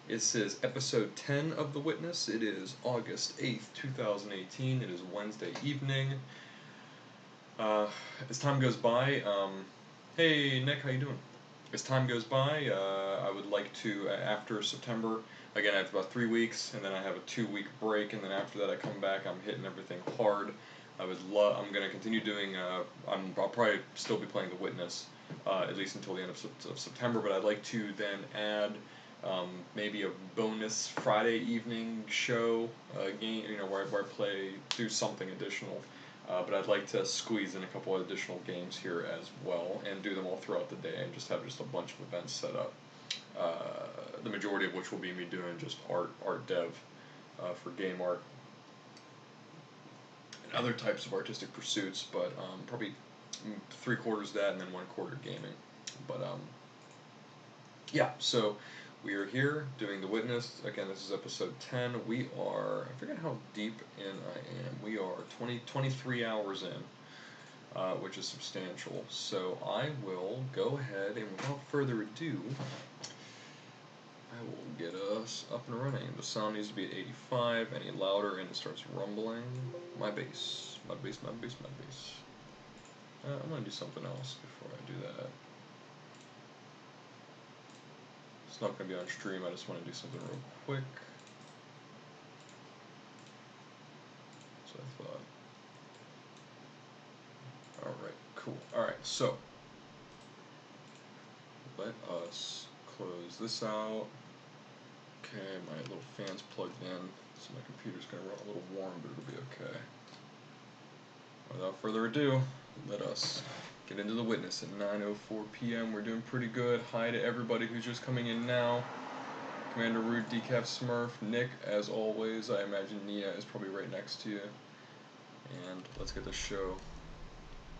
This is episode 10 of The Witness. It is August 8th, 2018. It is Wednesday evening. As time goes by, hey Nick, how you doing? As time goes by, I would like to, after September, again I have about 3 weeks, and then I have a 2-week break, and then after that I come back, I'm hitting everything hard. I'm going to continue doing, I'll probably still be playing The Witness, at least until the end of September, but I'd like to then add maybe a bonus Friday evening show game, where I do something additional. But I'd like to squeeze in a couple of additional games here as well, and do them all throughout the day, and just have a bunch of events set up. The majority of which will be me doing just art dev for game art and other types of artistic pursuits, but probably 3/4 that and then 1/4 gaming. But yeah, so we are here doing The Witness. Again, this is episode 10. We are, I forget how deep in I am. We are 23 hours in, which is substantial. So I will go ahead and without further ado, I will get us up and running. The sound needs to be at 85. Any louder and it starts rumbling. My bass. I'm going to do something else before I do that. It's not going to be on stream, I just want to do something real quick. So I thought. Alright, cool. Alright, so let us close this out. Okay, my little fan's plugged in, so my computer's going to run a little warm, but it'll be okay. Without further ado, let us get into The Witness at 9:04 p.m. We're doing pretty good. Hi to everybody who's just coming in now. Commander Rude, Decaf Smurf, Nick, as always. I imagine Nia is probably right next to you. And let's get the show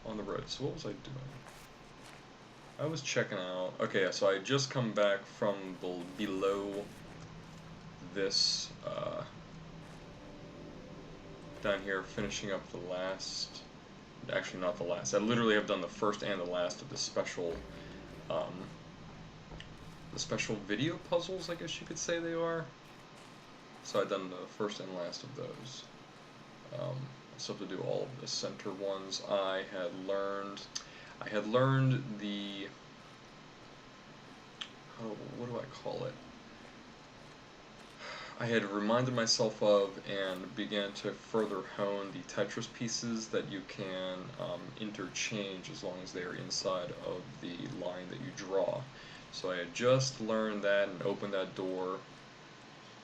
on the road. So what was I doing? I was checking out. Okay, so I just come back from below this, down here, finishing up the last. Actually, not the last. I literally have done the first and the last of the special video puzzles, I guess you could say they are. So I've done the first and last of those. I still have to do all of the center ones. I had learned the, what do I call it? I had reminded myself of and began to further hone the Tetris pieces that you can interchange as long as they are inside of the line that you draw. So I had just learned that and opened that door.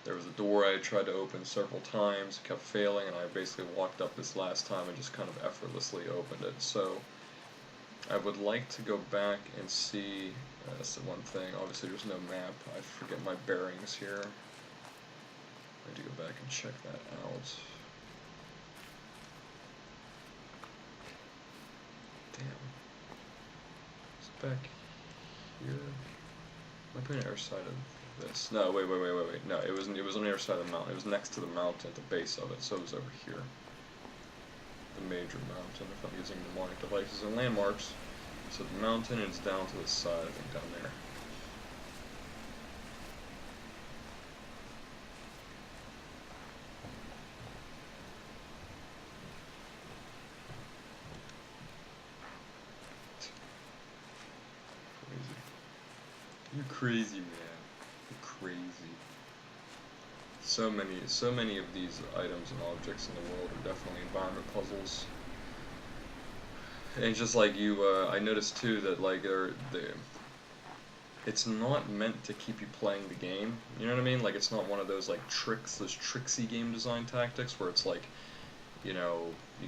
There was a door I had tried to open several times, kept failing, and I basically walked up this last time and just kind of effortlessly opened it. So I would like to go back and see, that's the one thing, obviously there's no map, I forget my bearings here. I need to go back and check that out. Damn. It's back here. Might be on the other side of this. No, wait. No, it wasn't. It was on the other side of the mountain. It was next to the mountain at the base of it, so it was over here. The major mountain, if I'm using mnemonic devices and landmarks. So the mountain is down to the side, I think, down there. You're crazy, man. You're crazy. So many of these items and objects in the world are definitely environment puzzles. And just like you, I noticed too that like it's not meant to keep you playing the game. You know what I mean? Like it's not one of those like those tricksy game design tactics where it's like, you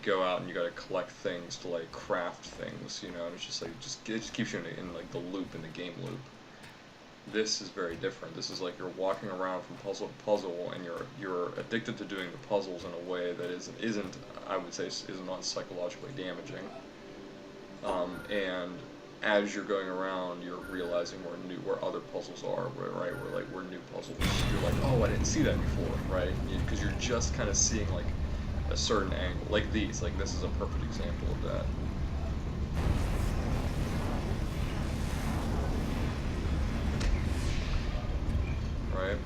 go out and you gotta collect things to like craft things. And it's just like it just keeps you in like the loop, in the game loop. This is very different. This is like you're walking around from puzzle to puzzle, and you're addicted to doing the puzzles in a way that isn't I would say is not psychologically damaging. And as you're going around, you're realizing where other puzzles are, where new puzzles. You're like, oh, I didn't see that before, right? Because you're just kind of seeing like a certain angle, like these. Like this is a perfect example of that. Right?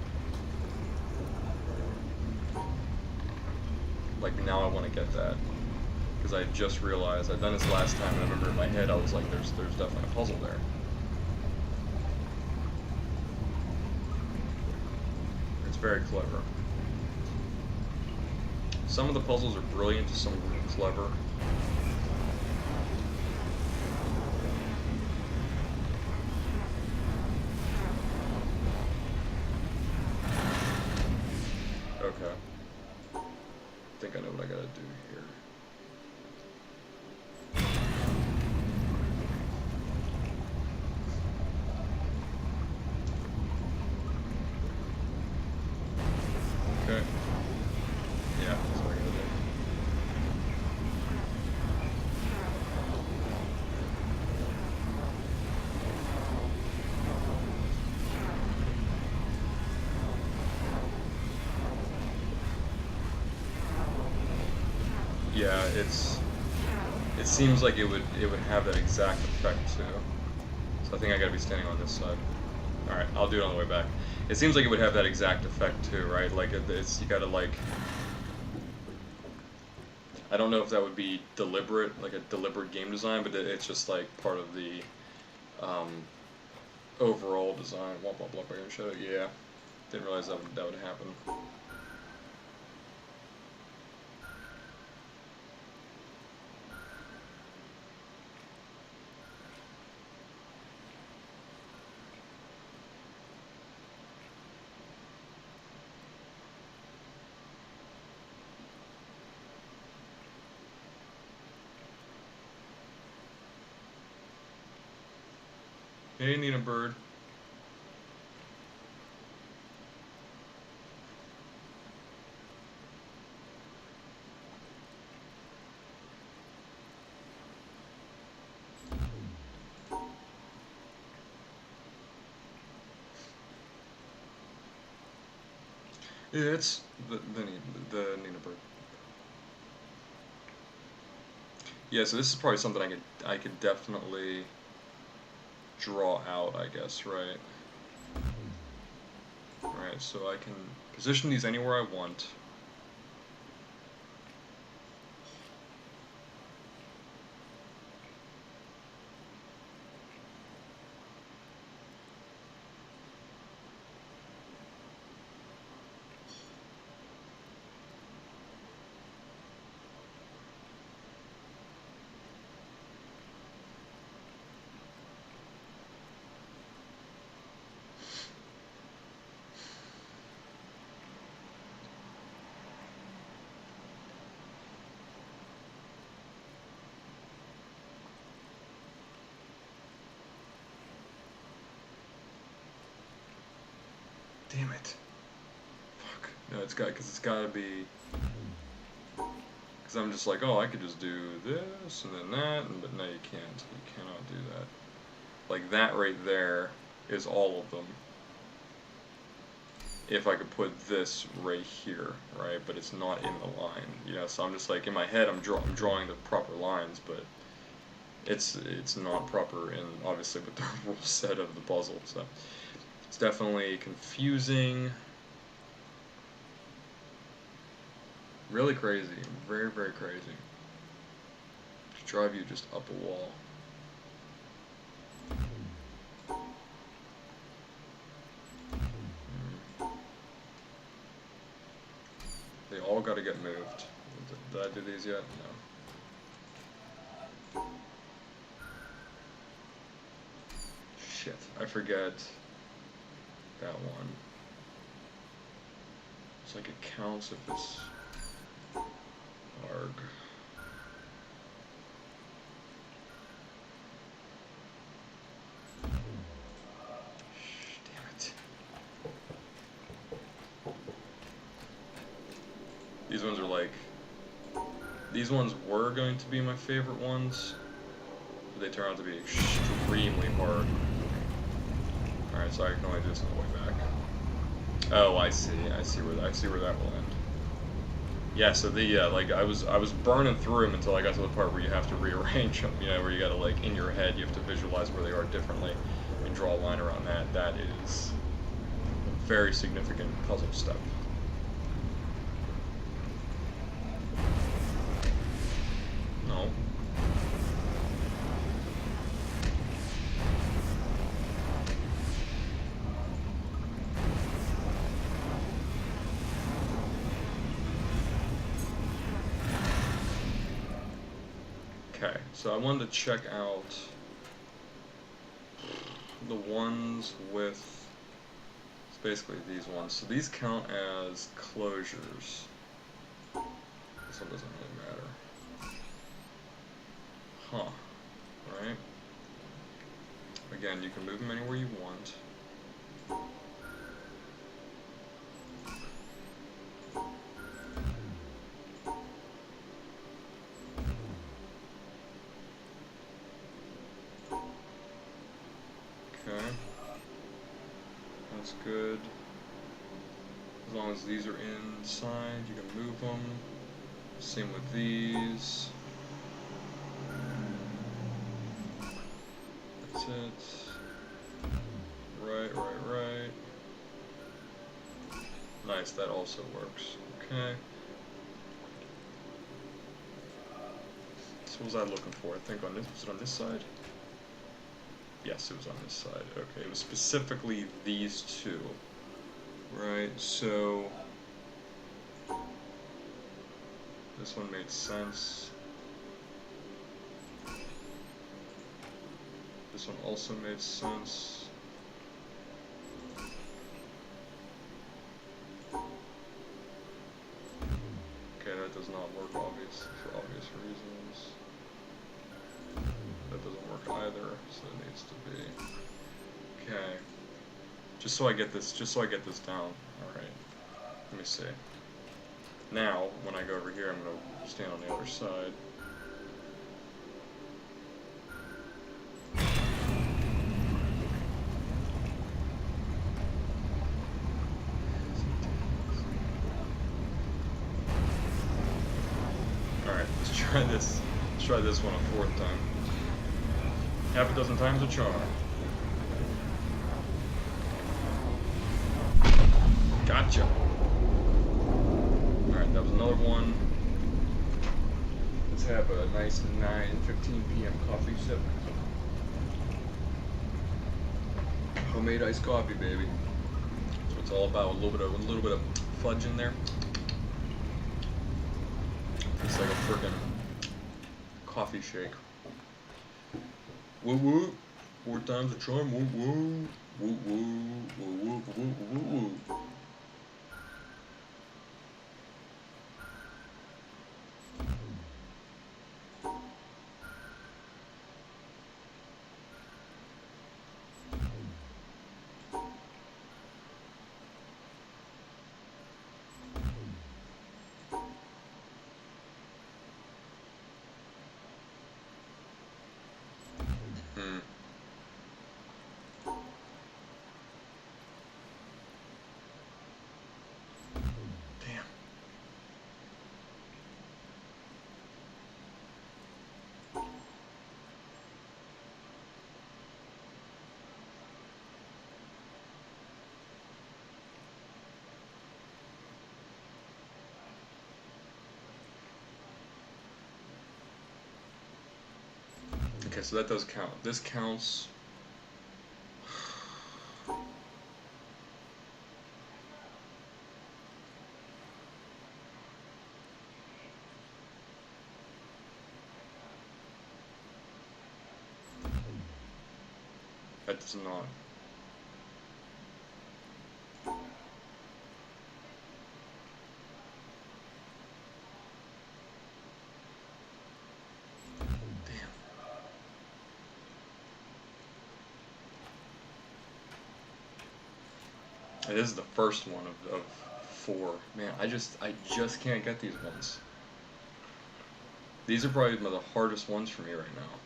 like now I want to get that. Because I just realized, I'd done this last time and I remember in my head I was like, there's definitely a puzzle there. It's very clever. Some of the puzzles are brilliant, some of them are clever. Okay. I think I know what I gotta do here. Okay. Yeah, that's what I gotta do. Yeah, it seems like it would have that exact effect too. So I think I gotta be standing on this side. Alright, I'll do it on the way back. It seems like it would have that exact effect too, right? Like it's you gotta like, I don't know if that would be deliberate, like a deliberate game design, but it's just like part of the overall design. Blah blah blah. Yeah, didn't realize that would happen. Hey, Nina Bird. Yeah, it's the Nina Bird. Yeah, so this is probably something I could definitely draw out, I guess, right? Right, so I can position these anywhere I want. Damn it. Fuck. No, because it's gotta be, because I'm just like, oh, I could just do this and then that, but no, you can't. You cannot do that. Like, that right there is all of them. If I could put this right here, right, but it's not in the line, you know, so I'm just like, in my head, I'm drawing the proper lines, but it's not proper in, obviously, with the rule set of the puzzle, so it's definitely confusing. Really crazy. Very, very crazy. Drive you just up a wall. They all gotta get moved. Did I do these yet? No. Shit. I forget that one. It's like it counts if it's arg. Damn it. These ones are like, these ones were going to be my favorite ones, but they turn out to be extremely hard. Alright, so I can only do this on the way back. Oh, I see where that will end. Yeah, so like I was burning through them until I got to the part where you have to rearrange them, you know, where you gotta, like, in your head, you have to visualize where they are differently and draw a line around that. That is a very significant puzzle step. Okay, so I wanted to check out the ones with, it's basically these ones. So these count as closures. This one doesn't really matter. Huh, right? Again, you can move them anywhere you want. Okay, that's good. As long as these are inside, you can move them. Same with these. That's it. Right. Nice, that also works. Okay. So what was I looking for? I think on this, was it on this side? Yes, it was on this side. Okay, it was specifically these two. Right, so this one made sense. This one also made sense. Okay, that does not work for obvious reasons. That doesn't work either, so it needs to be. Okay. Just so I get this down. Alright. Let me see. Now, when I go over here, I'm gonna stand on the other side. Alright, let's try this. Let's try this one a fourth time. Half a dozen times a charm. Gotcha. Alright, that was another one. Let's have a nice 9:15 p.m. coffee sip. Homemade iced coffee, baby. That's what it's all about. A little bit of fudge in there. It's like a freaking coffee shake. Woo woo. 4 times a charm. Woo woo. Woo woo. Woo woo. Woo woo. Woo woo. Okay, so that does count. This counts. That does not. This is the first one of 4. Man, I just can't get these ones. These are probably the hardest ones for me right now.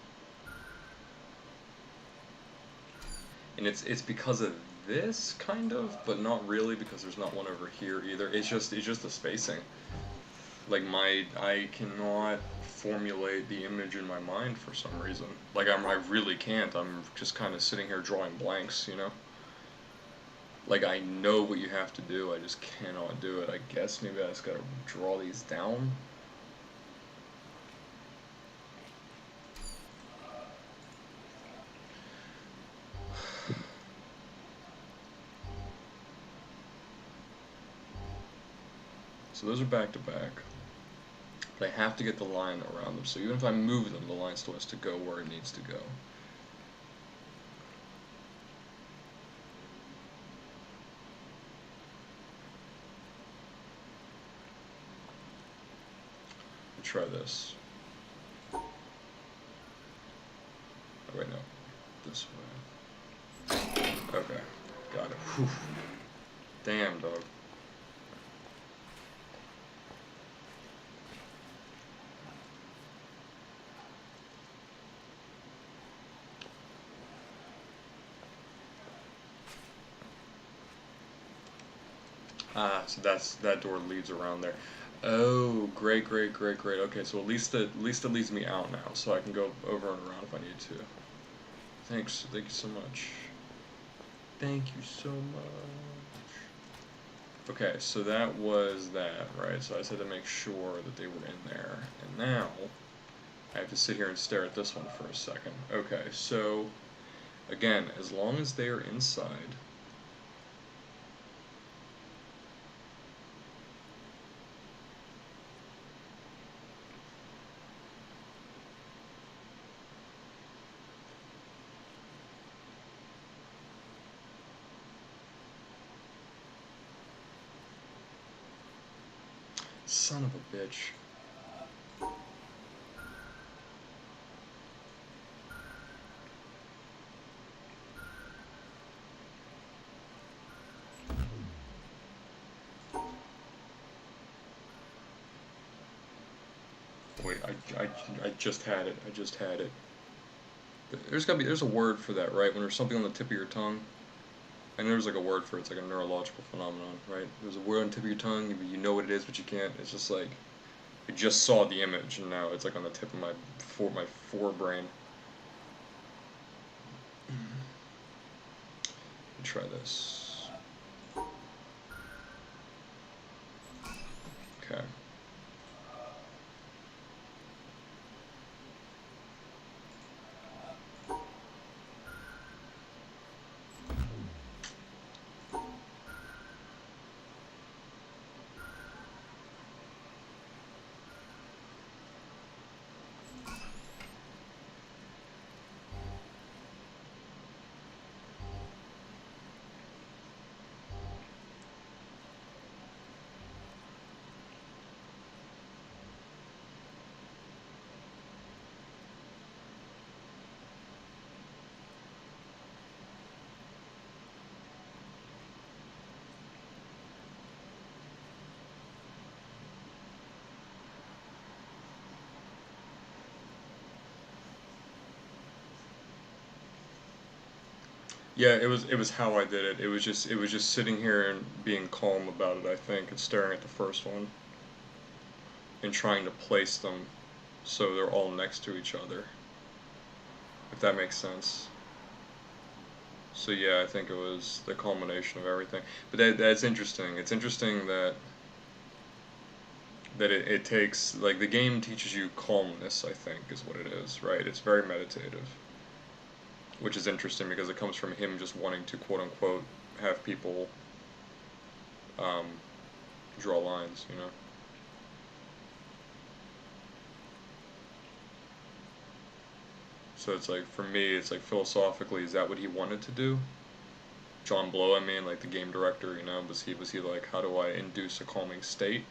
And it's because of this kind of, but not really, because there's not one over here either. It's just the spacing. Like I cannot formulate the image in my mind for some reason. Like I really can't. I'm just kind of sitting here drawing blanks, you know? Like, I know what you have to do, I just cannot do it. I guess maybe I just gotta draw these down. So those are back to back. But I have to get the line around them, so even if I move them, the line still has to go where it needs to go. Try this. Oh wait, no. This way. Okay. Got it. Whew. Damn, dog. Ah, so that door leads around there. Oh, great, great, great, great. Okay, so at least it leads me out now, so I can go over and around if I need to. Thanks, thank you so much. Thank you so much. Okay, so that was that, right? So I just had to make sure that they were in there. And now, I have to sit here and stare at this one for a second. Okay, so, again, as long as they are inside, son of a bitch. Wait, I just had it. I just had it. There's a word for that, right? When there's something on the tip of your tongue. I know there's like a word for it. It's like a neurological phenomenon, right? There's a word on the tip of your tongue. You know what it is, but you can't. It's just like I just saw the image, and now it's like on the tip of my forebrain. Try this. Okay. Yeah, it was how I did it. It was just sitting here and being calm about it, I think, and staring at the first one and trying to place them so they're all next to each other. If that makes sense. So yeah, I think it was the culmination of everything. But that's interesting. It's interesting that it takes like the game teaches you calmness, I think, is what it is, right? It's very meditative. Which is interesting because it comes from him just wanting to quote unquote have people um, draw lines, you know. So it's like for me, it's like philosophically, is that what he wanted to do? John Blow, I mean, like the game director, you know, was he like, how do I induce a calming state,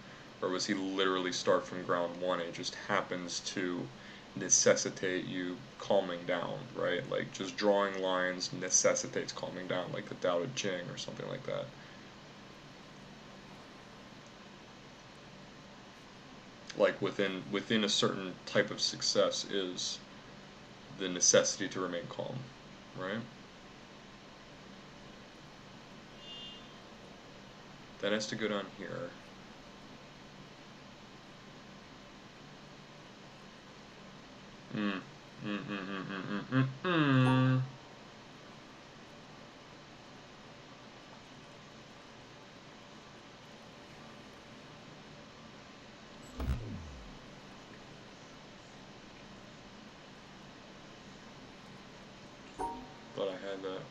or was he literally start from ground one? And it just happens to necessitate you calming down, right? Like just drawing lines necessitates calming down, like the Tao Te Ching or something like that. Like within a certain type of success is the necessity to remain calm, right? That has to go down here. Mm. Mm, mm, mm, mm, mm, mm, mm. Thought I had that.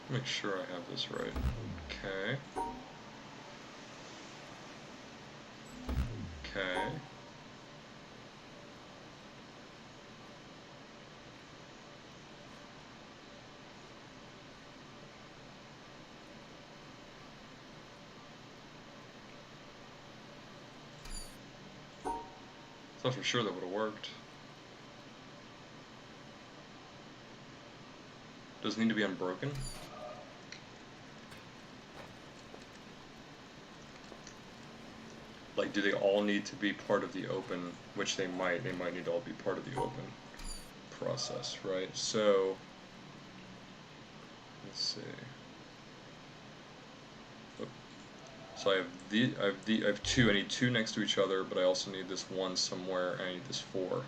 Make sure I have this right. Okay. Okay. Thought for sure that would have worked. Does it need to be unbroken? Like, do they all need to be part of the open? Which they might. They might need to all be part of the open process, right? So, let's see. So I have two. I need two next to each other, but I also need this one somewhere, and I need this 4.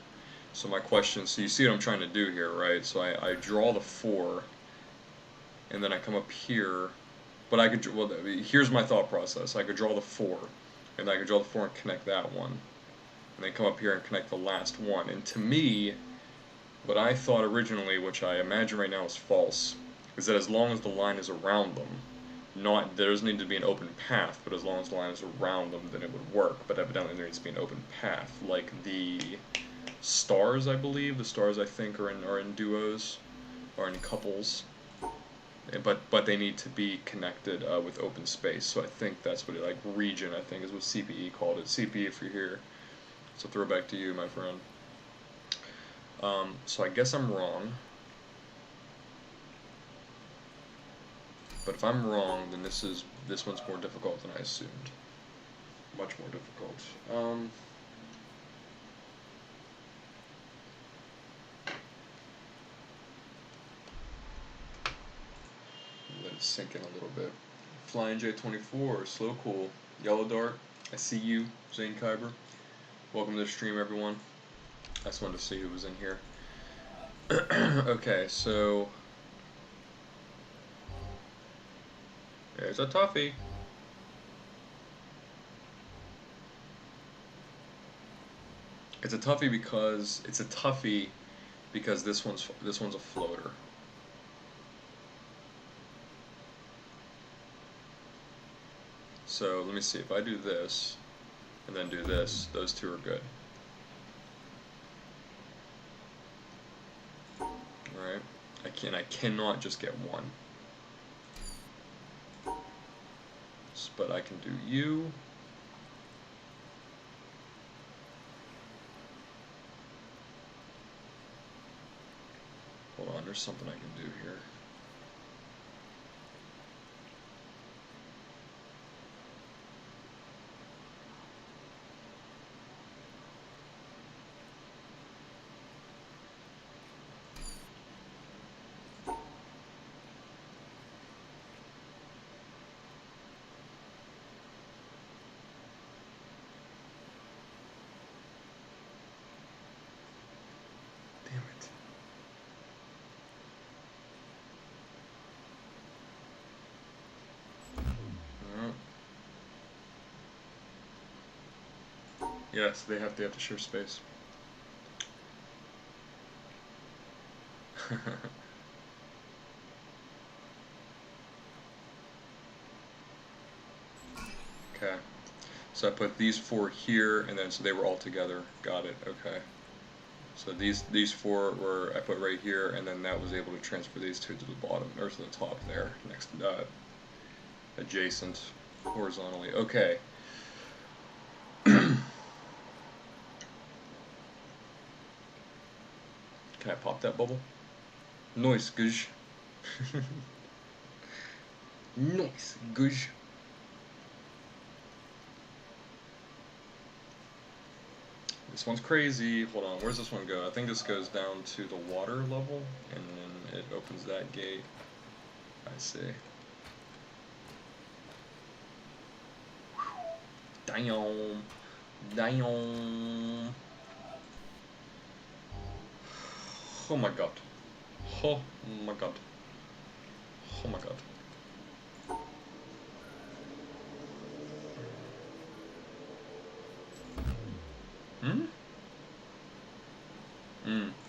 So my question, so you see what I'm trying to do here, right? So I draw the 4, and then I come up here, but I could, well, here's my thought process. I could draw the 4, and I could draw the 4 and connect that one, and then come up here and connect the last one. And to me, what I thought originally, which I imagine right now is false, is that as long as the line is around them, there doesn't need to be an open path, but as long as the line is around them, then it would work. But evidently there needs to be an open path, like the stars, I believe. The stars, I think, are in duos, or in couples. But they need to be connected with open space. So I think that's what like region, I think, is what CPE called it. CPE, if you're here. So throwback to you, my friend. So I guess I'm wrong. But if I'm wrong, then this one's more difficult than I assumed. Much more difficult. Let it sink in a little bit. Flying J24, Slow Cool, Yellow Dart, I see you, Zane Kyber. Welcome to the stream, everyone. I just wanted to see who was in here. Okay, so there's a toughie. It's a toughie because this one's a floater. So let me see, if I do this and then do this, those two are good. Alright? I cannot just get one. But I can do you. Hold on, there's something I can do here. Yes, they have to share space. Okay. So I put these 4 here, and then so they were all together. Got it. Okay. So these 4 were I put right here, and then that was able to transfer these 2 to the bottom or to the top there, next adjacent horizontally. Okay. Can I pop that bubble? Nice, gush. Nice, gush. This one's crazy. Hold on, where's this one go? I think this goes down to the water level, and then it opens that gate. I see. Damn. Damn. Oh my god. Oh my god. Oh my god. Hmm?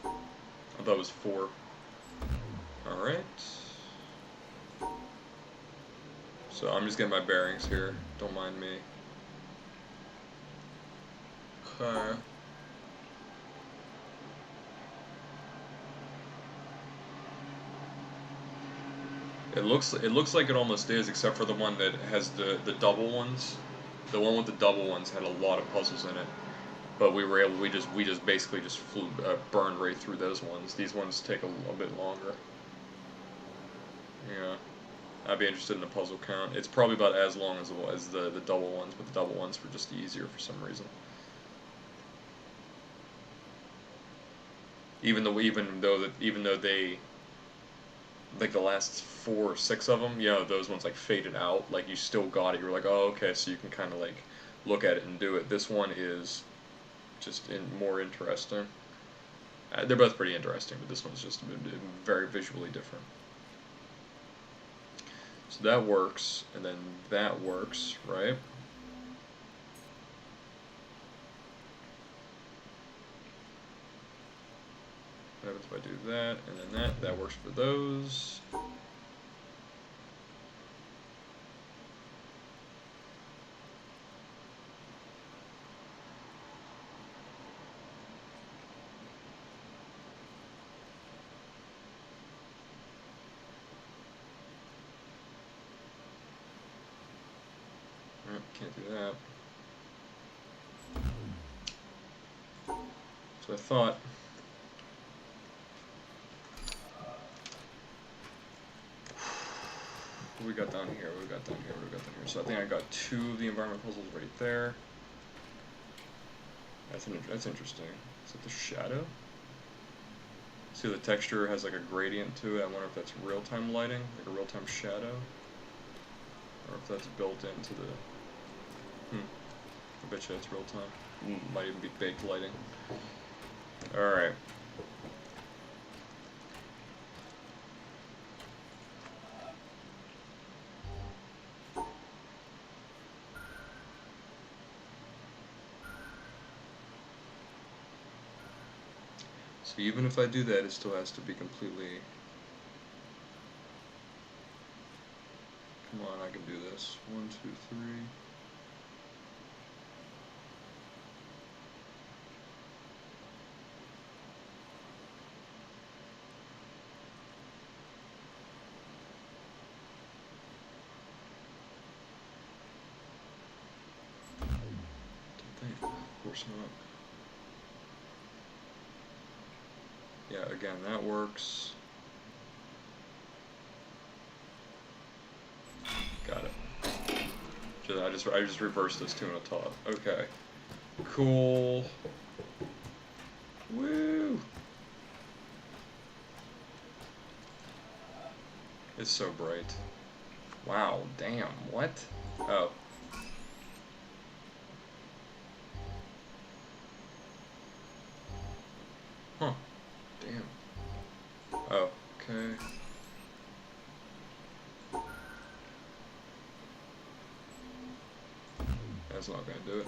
I thought it was 4. Alright. So I'm just getting my bearings here. Don't mind me. Okay. It looks like it almost is, except for the one that has the double ones. The one with the double ones had a lot of puzzles in it, but we just basically just burned right through those ones. These ones take a bit longer. Yeah, I'd be interested in the puzzle count. It's probably about as long as the double ones, but the double ones were just easier for some reason. Even though they, like, the last 4 or 6 of them, those ones like faded out. Like, you still got it. You're like, oh, okay, so you can kind of like look at it and do it. This one is just more interesting. They're both pretty interesting, but this one's just very visually different. So that works, and then that works, right? What happens if I do that, and then that? That works for those. Can't do that. So I thought. What we got down here? What we got down here? What we got down here? So I think I got 2 of the environment puzzles right there. That's interesting. Is it the shadow? See, the texture has like a gradient to it. I wonder if that's real-time lighting, like a real-time shadow, or if that's built into the. I bet you it's real-time. Might even be baked lighting. All right. So even if I do that, it still has to be completely. Come on, I can do this. 1, 2, 3. Of course not. Yeah, again, that works. Got it. I just reversed this 2 on the top. Okay. Cool. Woo! It's so bright. Wow, damn, what? Oh. Huh. Damn. Oh, okay. That's not gonna do it.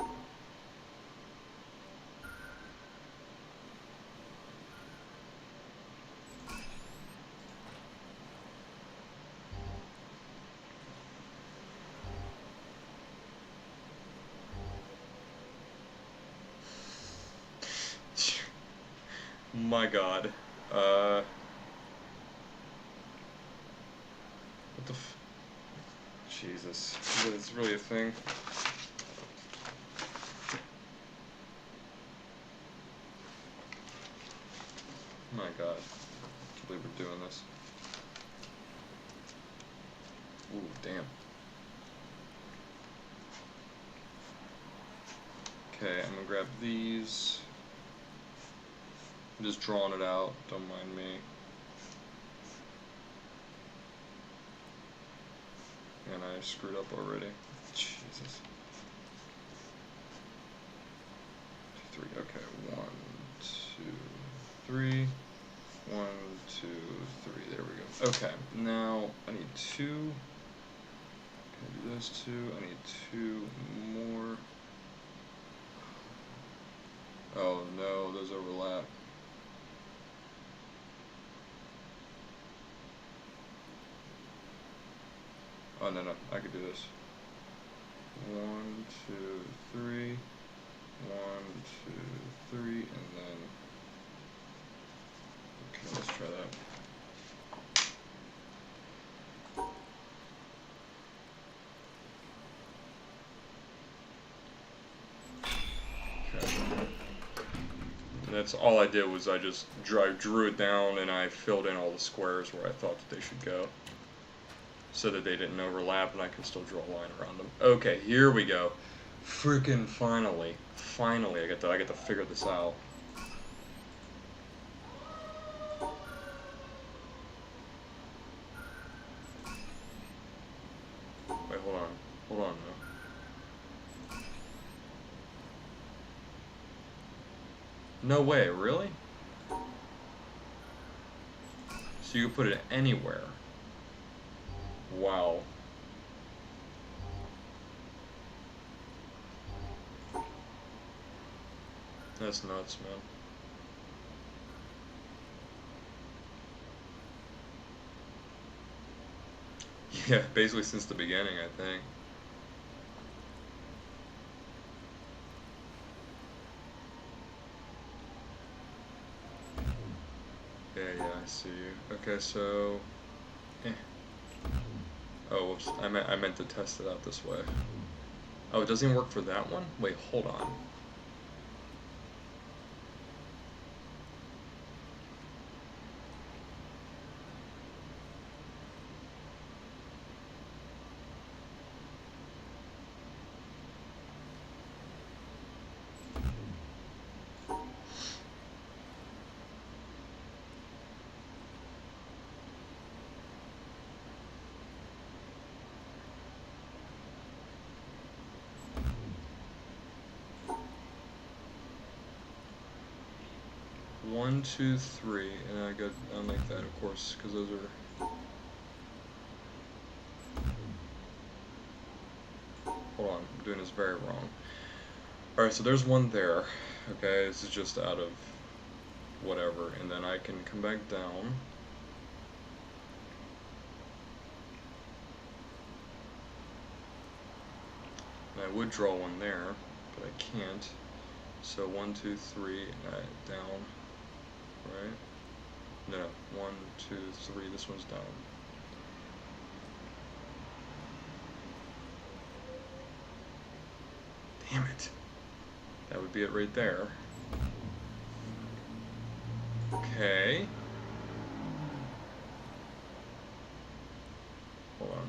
My god. What the f... Jesus. Is this really a thing? My god. I can't believe we're doing this. Ooh, damn. Okay, I'm gonna grab these. I'm just drawing it out, don't mind me. And I screwed up already. Jesus. 3, okay, 1, 2, 3. 1, 2, 3, there we go. Okay, now I need 2. Can I do those 2? I need 2 more. Oh no, those overlap. Oh, no, no, I could do this. 1, 2, 3. 1, 2, 3, and then. Okay, let's try that. That's all I did was I just drew it down and I filled in all the squares where I thought that they should go, so that they didn't overlap and I can still draw a line around them. Okay, here we go. Freaking finally, I get to figure this out. Wait, hold on now. No way, really? So you can put it anywhere. Wow. That's nuts, man. Yeah, basically since the beginning, I think. Yeah, I see you. Okay, so... Oh, whoops. I meant to test it out this way. Oh, it doesn't even work for that one? Wait, hold on. One, two, three, and I'll make that, of course, because those are... Hold on, I'm doing this very wrong. Alright, so there's one there. Okay, this is just out of whatever, and then I can come back down. And I would draw one there, but I can't. So 1, 2, 3, down. Right? No, 1, 2, 3, this one's down. Damn it. That would be it right there. Okay. Hold on.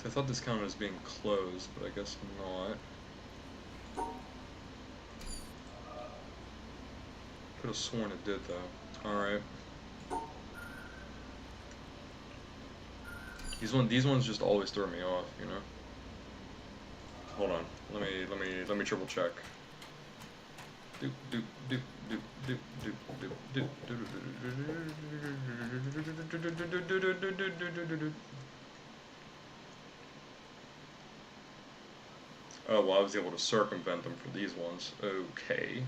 I thought this counted as being closed, but I guess not. Could have sworn it did though. Alright. These ones just always throw me off, you know? Hold on. Let me triple check. Doop doop doop doop doop doop doop doop doop. Oh, well, I was able to circumvent them for these ones. Okay.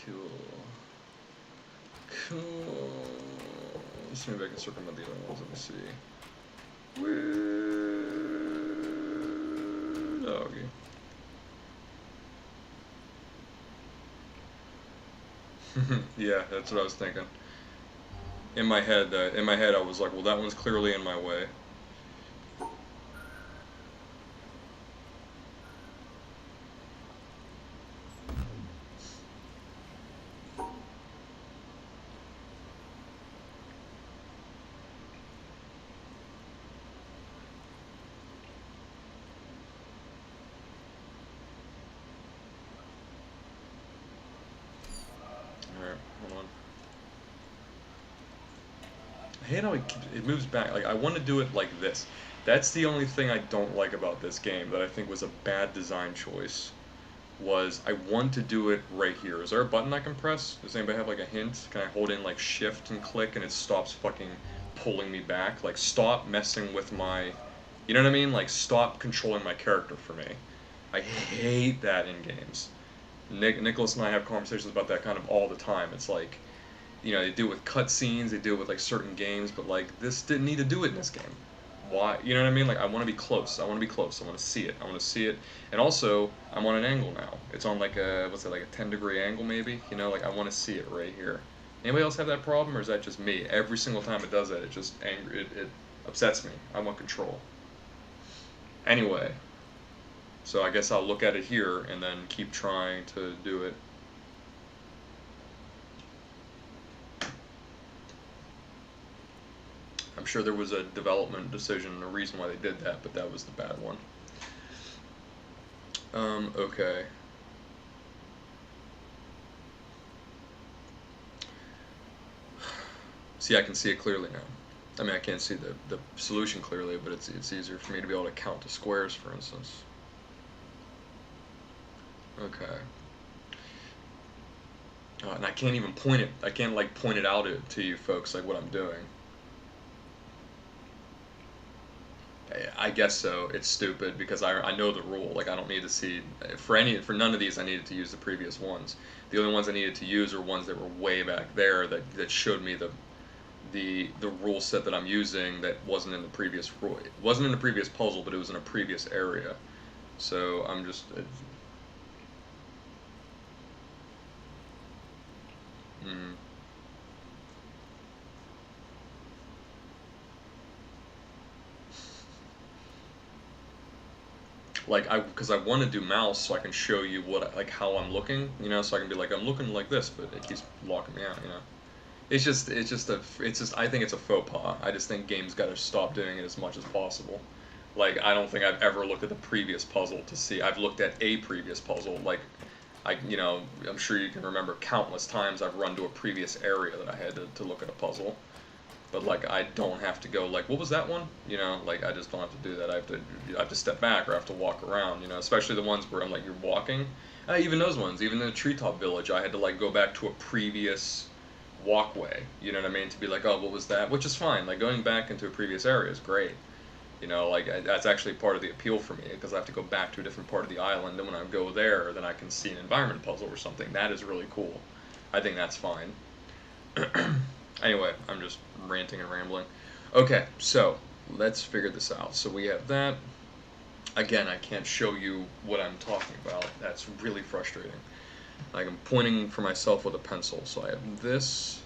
Cool. Cool. Let's see if I can circumvent the other ones. Let me see. Woo doggy. Yeah, that's what I was thinking. In my head, I was like, well, that one's clearly in my way. I hate how it moves back. Like, I want to do it like this. That's the only thing I don't like about this game that I think was a bad design choice. was I want to do it right here. Is there a button I can press? Does anybody have like a hint? Can I hold in like shift and click and it stops fucking pulling me back? Like stop messing with my, you know what I mean? Like stop controlling my character for me. I hate that in games. Nicholas and I have conversations about that kind of all the time. It's like, you know, they do it with cutscenes, they do it with like certain games, but like this didn't need to do it in this game. Why? You know what I mean? Like I want to be close. I want to be close. I want to see it. I want to see it. And also, I'm on an angle now. It's on like a what's it, like a 10-degree angle maybe? You know, like I want to see it right here. Anybody else have that problem, or is that just me? Every single time it does that, it just it upsets me. I want control. Anyway, so I guess I'll look at it here and then keep trying to do it. I'm sure there was a development decision and a reason why they did that, but that was the bad one. Okay. See, I can see it clearly now. I mean, I can't see the solution clearly, but it's easier for me to be able to count the squares, for instance. Okay. And I can't even point it. I can't like point it out to you folks like what I'm doing. I guess so. It's stupid because I know the rule. Like I don't need to see for none of these I needed to use the previous ones. The only ones I needed to use are ones that were way back there that showed me the rule set that I'm using that wasn't in the previous rule. It wasn't in the previous puzzle, but it was in a previous area. So I'm just like because I want to do mouse so I can show you like how I'm looking, you know, so I can be like I'm looking like this, but it keeps locking me out, you know. I think it's a faux pas. I just think games got to stop doing it as much as possible. Like I don't think I've ever looked at the previous puzzle to see. I've looked at a previous puzzle, like you know, I'm sure you can remember countless times I've run to a previous area that I had to look at a puzzle. But like I don't have to go like what was that one? You know, like I just don't have to do that. I have to step back or I have to walk around. You know, especially the ones where I'm like you're walking. Even those ones, even in the treetop village, I had to like go back to a previous walkway. You know what I mean? To be like, oh, what was that? Which is fine. Like going back into a previous area is great. You know, like that's actually part of the appeal for me because I have to go back to a different part of the island, and when I go there, then I can see an environment puzzle or something. That is really cool. I think that's fine. Anyway, I'm just ranting and rambling. Okay, so let's figure this out. So we have that. Again, I can't show you what I'm talking about. That's really frustrating. Like I'm pointing for myself with a pencil. So I have this,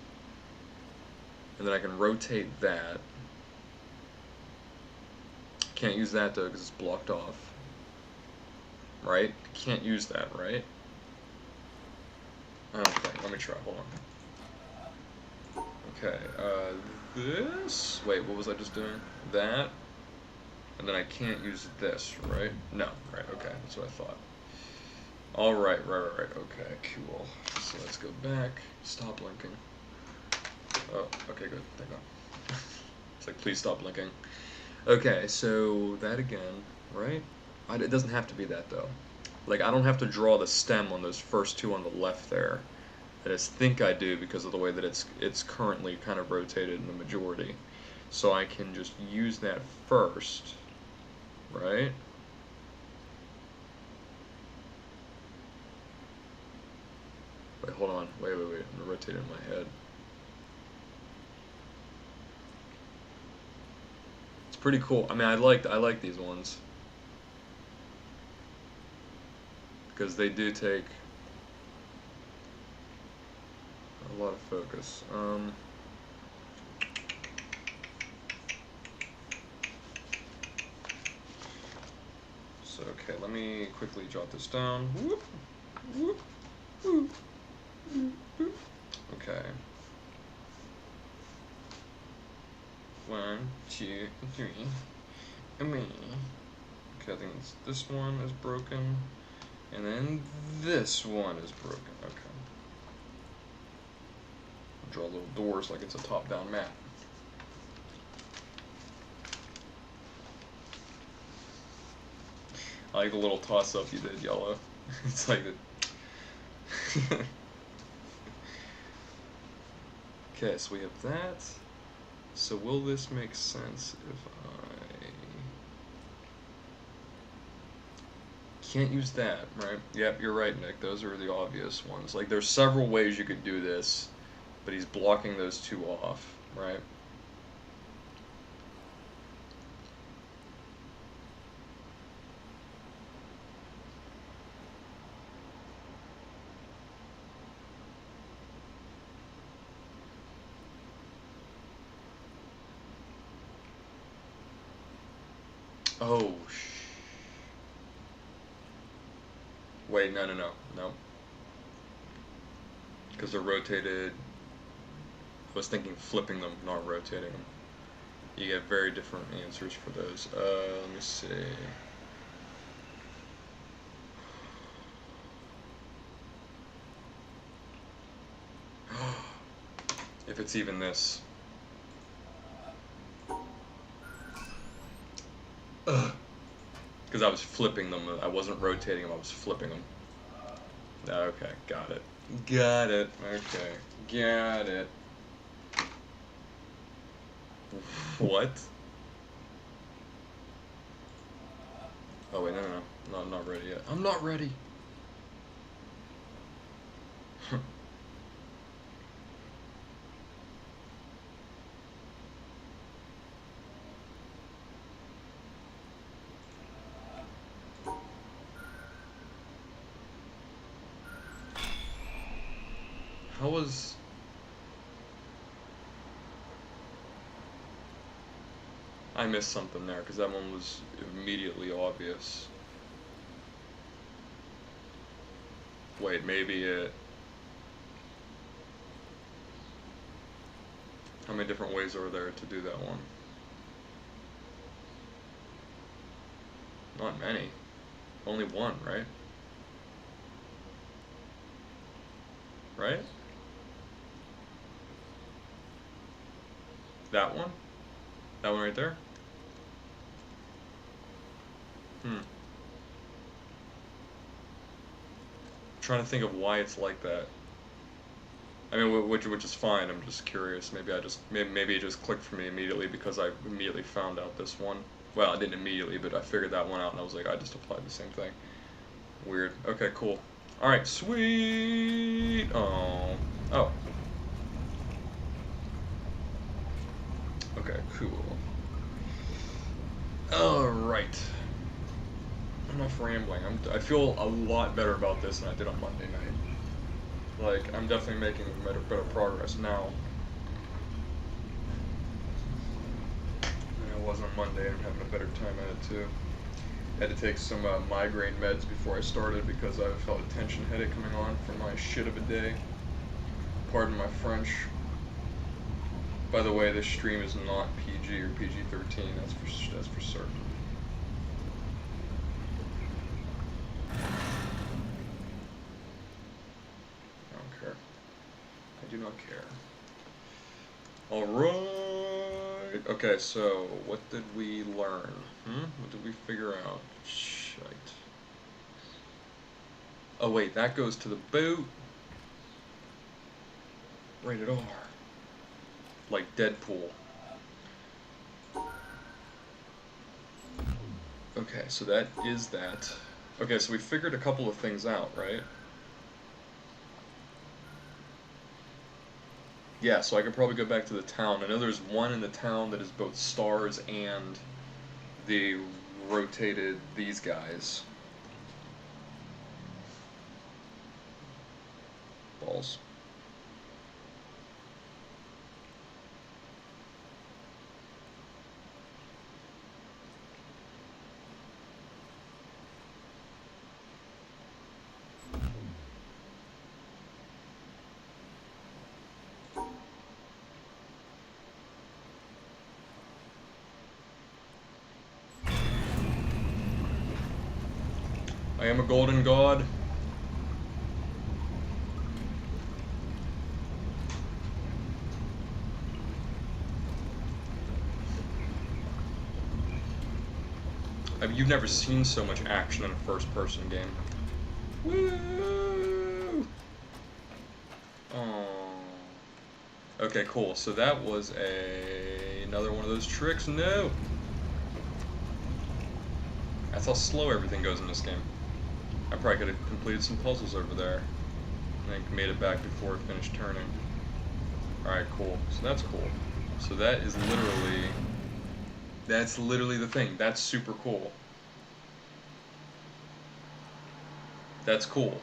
and then I can rotate that. Can't use that though because it's blocked off. Right? Can't use that, right? Okay, let me try. Hold on. Okay, this... Wait, what was I just doing? That. And then I can't use this, right? No, right, okay, that's what I thought. Alright, right, okay, cool. So let's go back. Stop blinking. Oh, okay, good, thank God. It's like, please stop blinking. Okay, so that again, right? It doesn't have to be that, though. Like, I don't have to draw the stem on those first two on the left there. I just think I do because of the way that it's currently kind of rotated in the majority. So I can just use that first, right? Wait, hold on. Wait. I'm gonna rotate it in my head. It's pretty cool. I mean, I like these ones because they do take a lot of focus. So okay, let me quickly jot this down. Whoop, whoop, whoop, whoop. Okay. 1, 2, 3. Okay, I think this one is broken, and then this one is broken. Okay. Draw little doors like it's a top-down map. I like the little toss-up you did, Yellow. It's like the okay, so we have that. So will this make sense if I can't use that, right? Yep, you're right, Nick. Those are the obvious ones. Like, there's several ways you could do this, but he's blocking those two off, right? Oh, wait, no. Because they're rotated. I was thinking flipping them, not rotating them. You get very different answers for those. Let me see. If it's even this. Because I was flipping them. I wasn't rotating them, I was flipping them. Okay, got it. Got it. Okay, got it. What? Oh wait, no, I'm not ready yet. I'm not ready. How was... I missed something there, because that one was immediately obvious. Wait, maybe it... How many different ways are there to do that one? Not many. Only one, right? Right? That one? That one right there? Trying to think of why it's like that. I mean, which is fine. I'm just curious. Maybe it just clicked for me immediately because I immediately found out this one. Well, I didn't immediately, but I figured that one out and I was like, I just applied the same thing. Weird. Okay, cool. All right, sweet. Oh. Okay, cool. All right. Enough rambling. I feel a lot better about this than I did on Monday night. Like, I'm definitely making better progress now than I was on Monday. I'm having a better time at it too. I had to take some migraine meds before I started because I felt a tension headache coming on from my shit of a day. Pardon my French. By the way, this stream is not PG or PG-13. That's for certain. I do not care. Alright. Okay, so what did we learn? What did we figure out? Shite. Oh wait, that goes to the boot. Rated R. Like Deadpool. Okay, so that is that. Okay, so we figured a couple of things out, right? Yeah, so I could probably go back to the town. I know there's one in the town that is both stars and the rotated these guys. Balls. I am a golden god. You've never seen so much action in a first-person game. Woo! Oh. Okay, cool. So that was another one of those tricks. No! That's how slow everything goes in this game. I probably could have completed some puzzles over there. I think made it back before it finished turning. Alright, cool. So that's cool. So that is literally... That's literally the thing. That's super cool. That's cool.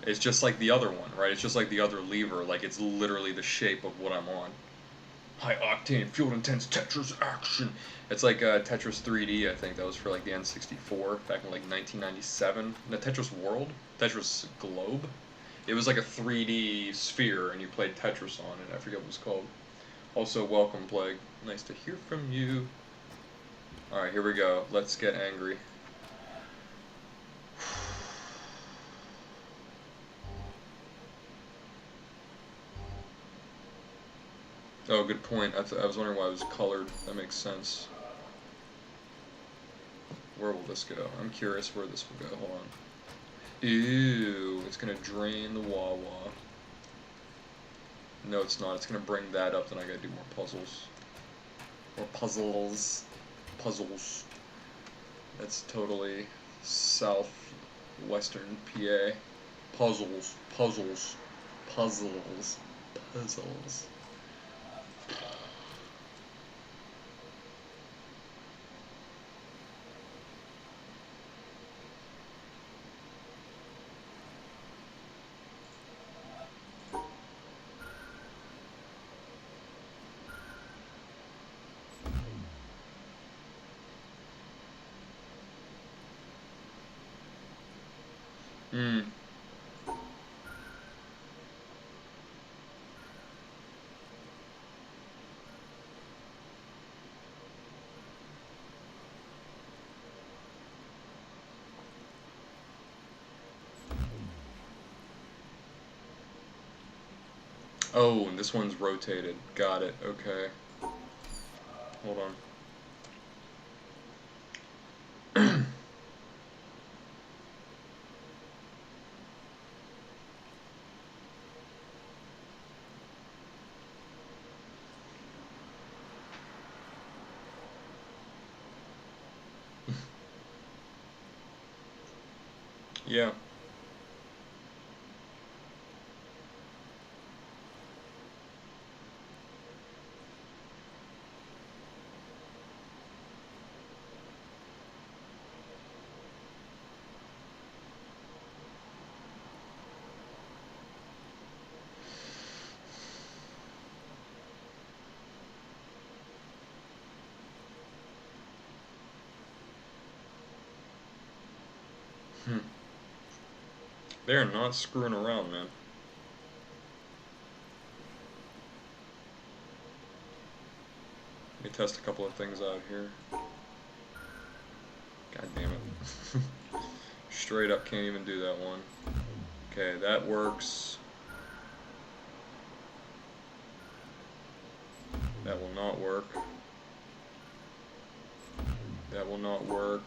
It's just like the other one, right? It's just like the other lever. Like, it's literally the shape of what I'm on. High octane, fuel intense Tetris action. It's like Tetris 3D, I think. That was for like the N64 back in like 1997. The Tetris World? Tetris Globe? It was like a 3D sphere, and you played Tetris on it. I forget what it was called. Also, welcome, Plague. Nice to hear from you. Alright, here we go. Let's get angry. Oh, good point. I was wondering why it was colored. That makes sense. Where will this go? I'm curious where this will go. Hold on. Ew, it's gonna drain the Wawa. No, it's not. It's gonna bring that up, then I gotta do more puzzles. More puzzles. Puzzles. That's totally southwestern PA. Puzzles. Puzzles. Puzzles. Puzzles. Hmm. Oh, and this one's rotated. Got it. Okay. Hold on. Yeah. Hmm. They're not screwing around, man. Let me test a couple of things out here. God damn it. Straight up can't even do that one. Okay, that works. That will not work. That will not work.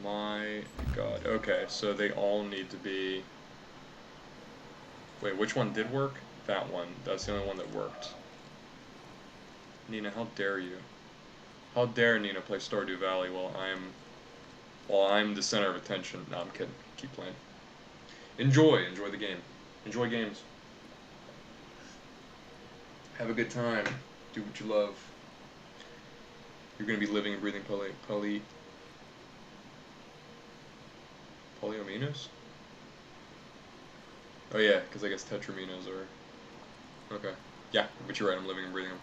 My god. Okay, so they all need to be... Wait, which one did work? That one. That's the only one that worked. Nina, how dare you? How dare Nina play Stardew Valley while I'm the center of attention? No, I'm kidding. Keep playing. Enjoy the game. Enjoy games. Have a good time. Do what you love. You're gonna be living and breathing polyaminos? Oh yeah, because I guess tetrominos are... Okay. Yeah, but you're right, I'm living and breathing them.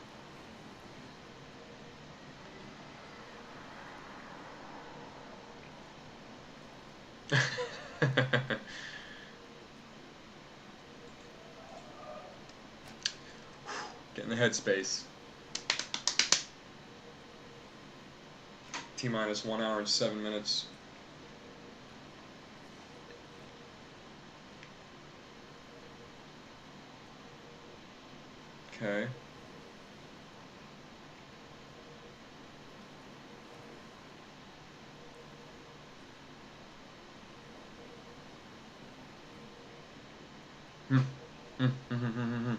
Get in the headspace. T-minus 1 hour and 7 minutes. Okay. Hmm. Hmm.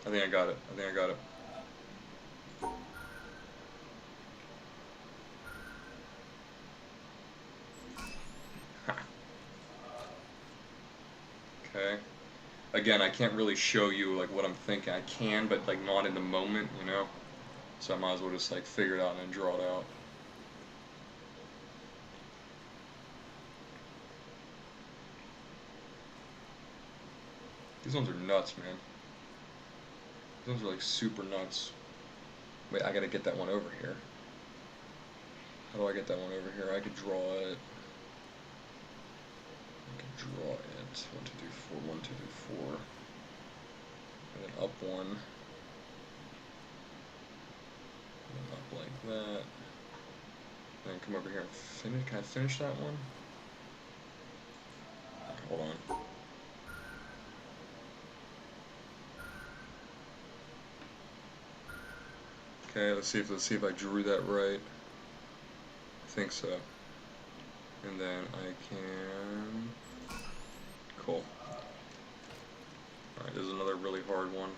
I think I got it. I think I got it. Ha. Okay. Again, I can't really show you like what I'm thinking. I can, but like not in the moment, you know? So I might as well just like figure it out and then draw it out. These ones are nuts, man. These ones are like super nuts. Wait, I gotta get that one over here. How do I get that one over here? I could draw it. I could draw it. 1, 2, 3, 4, 1, 2, 3, 4. And then up one. And then up like that. And then come over here and finish. Can I finish that one? Okay, hold on. Okay, let's see if I drew that right. I think so. And then I can. Cool. Alright, there's another really hard one.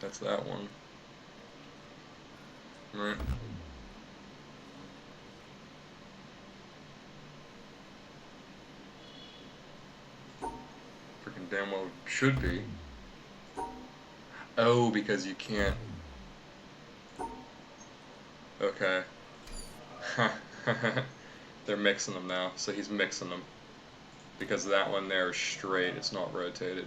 That's that one. Right. Freaking damn well should be. Oh, because you can't. Okay. They're mixing them now, so he's mixing them. Because that one there is straight, it's not rotated.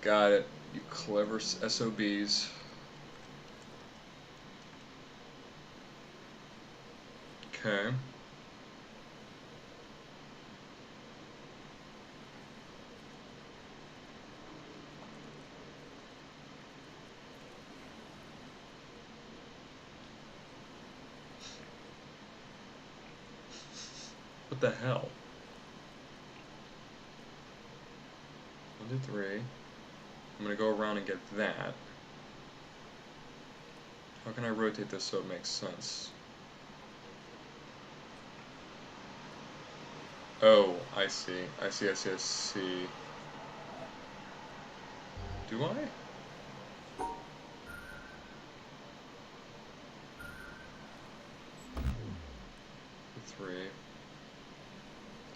Got it. You clever SOBs. Okay. What the hell? 1, 2, 3. I'm gonna go around and get that. How can I rotate this so it makes sense? Oh, I see. I see, I see, I see. Do I? 3.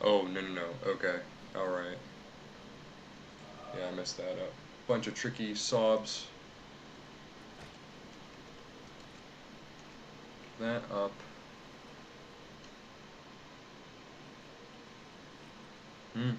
Oh, no, no, no. Okay. Alright. Yeah, I messed that up. Bunch of tricky sobs. That up. Hmm.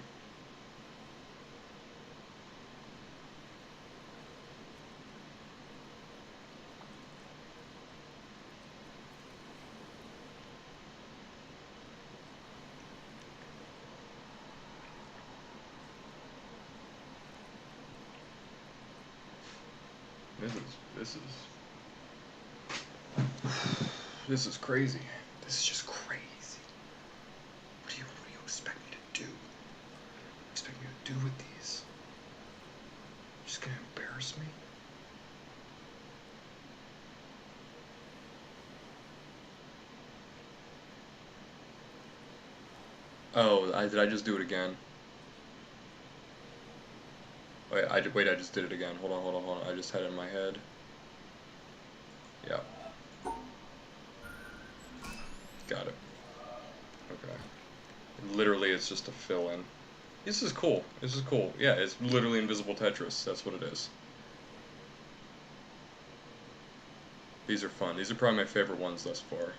This is this is crazy. This is just crazy. What do you expect me to do? What do you expect me to do with these? You're just gonna embarrass me? Oh, did I just do it again? Wait, I just did it again. Hold on, hold on, hold on. I just had it in my head. Yeah. Got it. Okay. Literally, it's just a fill in. This is cool. This is cool. Yeah, it's literally invisible Tetris. That's what it is. These are fun. These are probably my favorite ones thus far.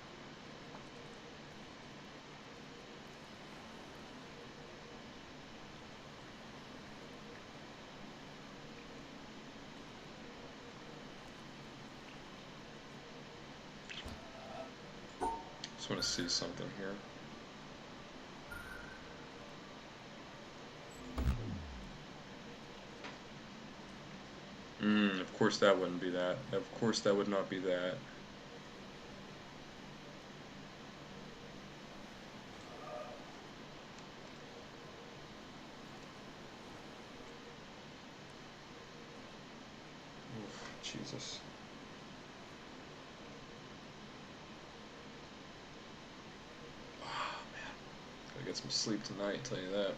Just want to see something here. Of course that wouldn't be that. Of course that would not be that. Oof, Jesus. Oh, man. Gotta get some sleep tonight, tell you that.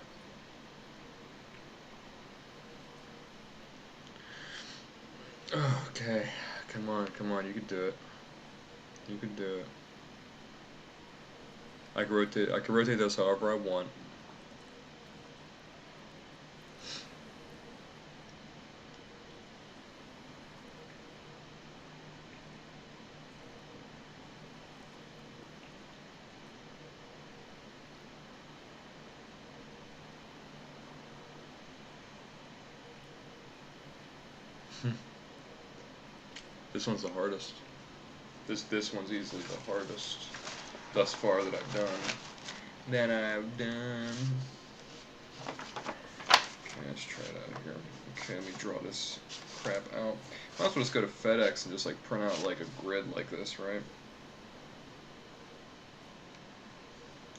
Okay, come on, you can do it. You can do it. I can rotate those however I want. This one's the hardest. This one's easily the hardest thus far that I've done. Okay, let's try it out here. Okay, let me draw this crap out. Might as well just go to FedEx and just like print out like a grid like this, right?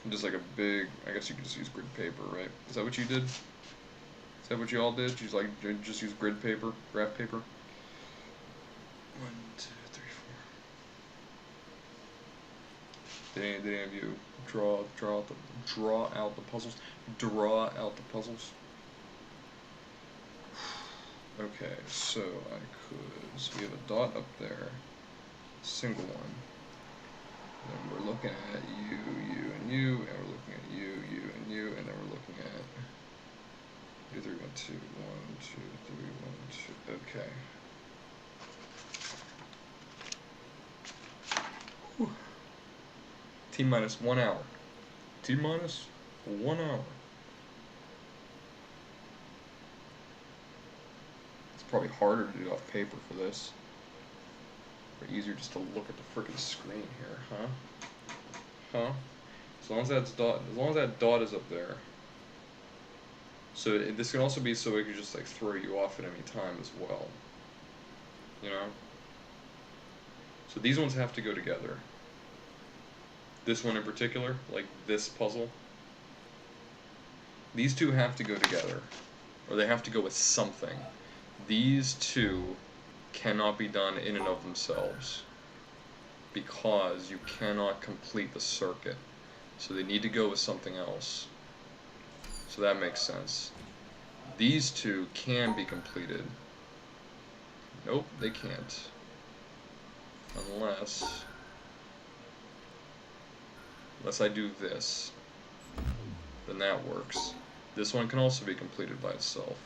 Just like a big, I guess you could just use grid paper, right? Is that what you did? Is that what you all did? Just use grid paper, graph paper? 1, 2, 3, 4. Did any of you draw out the puzzles? Draw out the puzzles. Okay, so I could. So we have a dot up there, single one. Then we're looking at you, and you, and we're looking at you, and you, and then we're looking at 2, 3, 1, 2, 1, 2, 3, 1, 2. Okay. Whew. T-minus 1 hour. T-minus 1 hour. It's probably harder to do off paper for this. Or easier just to look at the frickin' screen here, huh? Huh? As long as that dot is up there. So this can also be so it could just like throw you off at any time as well. You know? So these ones have to go together. This one in particular, like this puzzle. These two have to go together. Or they have to go with something. These two cannot be done in and of themselves. Because you cannot complete the circuit. So they need to go with something else. So that makes sense. These two can be completed. Nope, they can't. Unless I do this. Then that works. This one can also be completed by itself.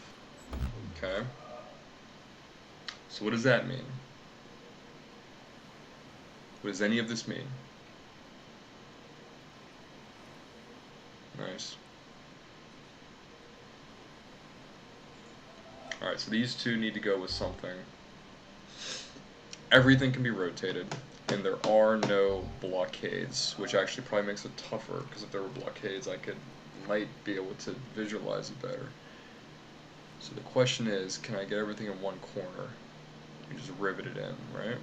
Okay? So what does that mean? What does any of this mean? Nice. Alright, so these two need to go with something. Everything can be rotated, and there are no blockades, which actually probably makes it tougher, because if there were blockades, might be able to visualize it better. So the question is, can I get everything in one corner? You just rivet it in, right?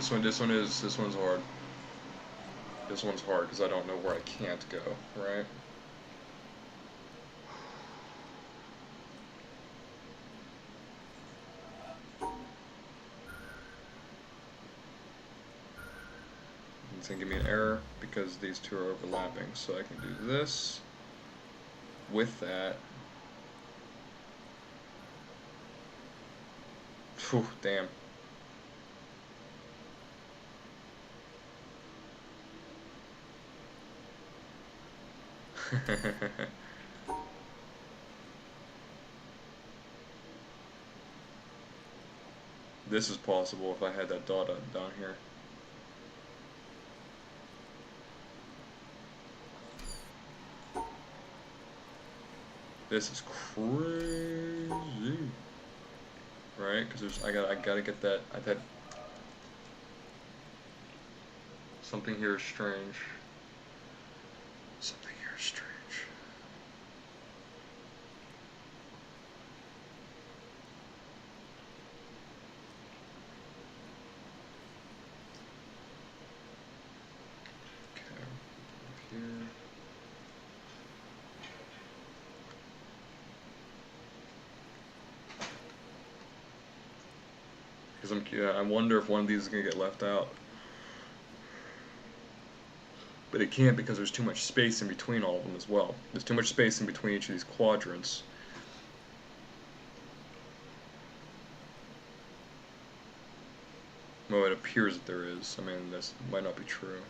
This one's hard. This one's hard because I don't know where I can't go, right? It's gonna give me an error because these two are overlapping. So I can do this with that. Phew, damn. This is possible if I had that dot down here. This is crazy. right? Because I gotta get that. Something here is strange. Something here is strange. Okay, up here. Because I wonder if one of these is gonna get left out. But it can't because there's too much space in between all of them as well. There's too much space in between each of these quadrants. Well, it appears that there is. I mean, this might not be true.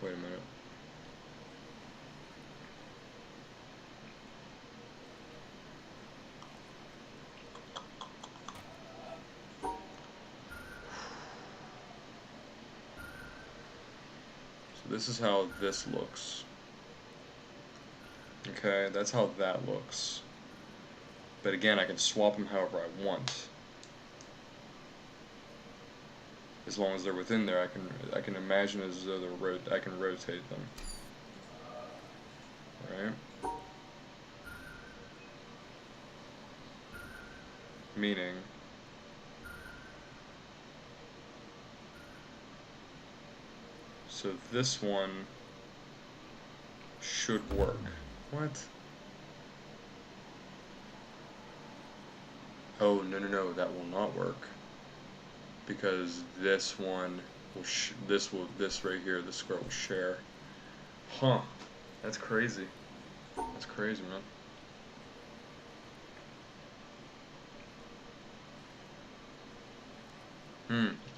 Wait a minute. So this is how this looks. Okay, that's how that looks. But again, I can swap them however I want. As long as they're within there, I can imagine as though I can rotate them. Right? Meaning, so this one should work. What? Oh, no, that will not work. Because this one will this right here, this square will share. Huh. That's crazy. That's crazy, man.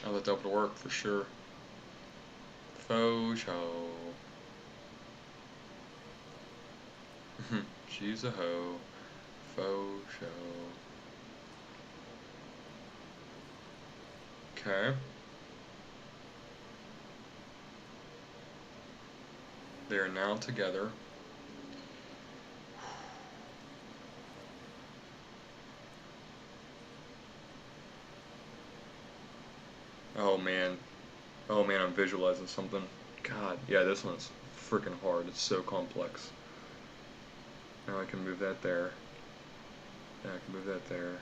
I thought that would work for sure. Faux show. She's a hoe. Faux show. Okay. They are now together. Oh man. Oh man, I'm visualizing something. God, yeah, this one's freaking hard. It's so complex. Now I can move that there. Now I can move that there.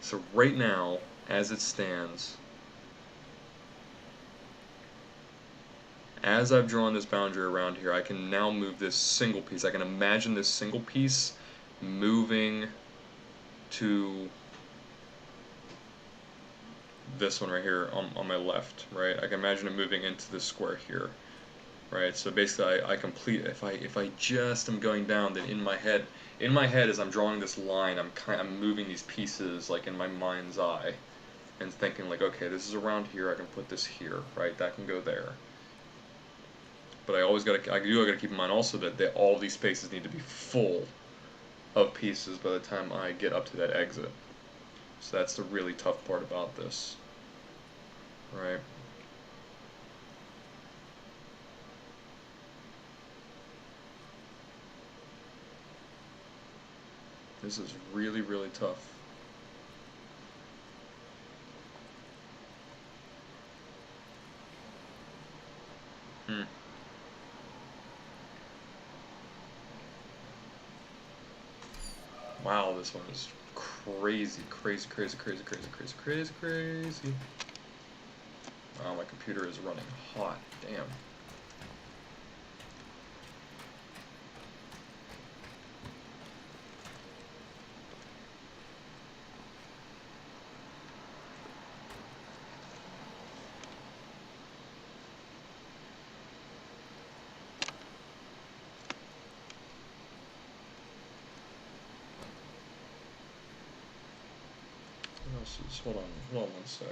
So right now, as it stands, as I've drawn this boundary around here, I can now move this single piece. I can imagine this single piece moving to this one right here on my left, right? I can imagine it moving into this square here, right? So basically, I complete if I just am going down, then in my head as I'm drawing this line, I'm moving these pieces like in my mind's eye, and thinking like, okay, this is around here. I can put this here, right? That can go there. But I gotta keep in mind also that all these spaces need to be full of pieces by the time I get up to that exit. So that's the really tough part about this, right? This is really, really tough. Wow, this one is crazy. Wow, my computer is running hot. Damn. What else is, hold on 1 sec.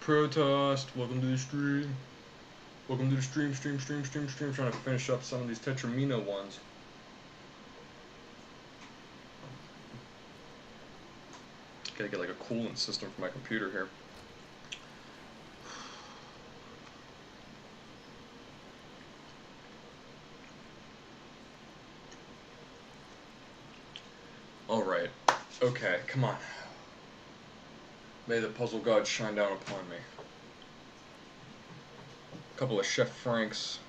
Protoss, welcome to the stream. Welcome to the stream. Trying to finish up some of these tetromino ones. Gotta get like a coolant system for my computer here. Alright. Okay, come on. May the puzzle gods shine down upon me. A couple of Chef Franks.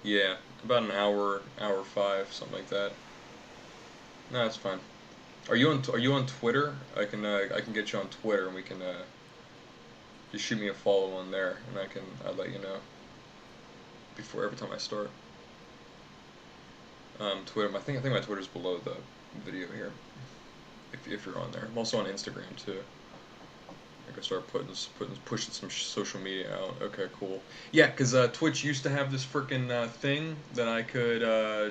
Yeah, about an hour, hour 5, something like that. No, that's fine. Are you on Twitter? I can get you on Twitter and we can just shoot me a follow on there and I'll let you know before every time I start. Twitter. I think my Twitter's below the video here. If you're on there, I'm also on Instagram too. I can start pushing some social media out. Okay, cool. Yeah, cause Twitch used to have this freaking thing that I could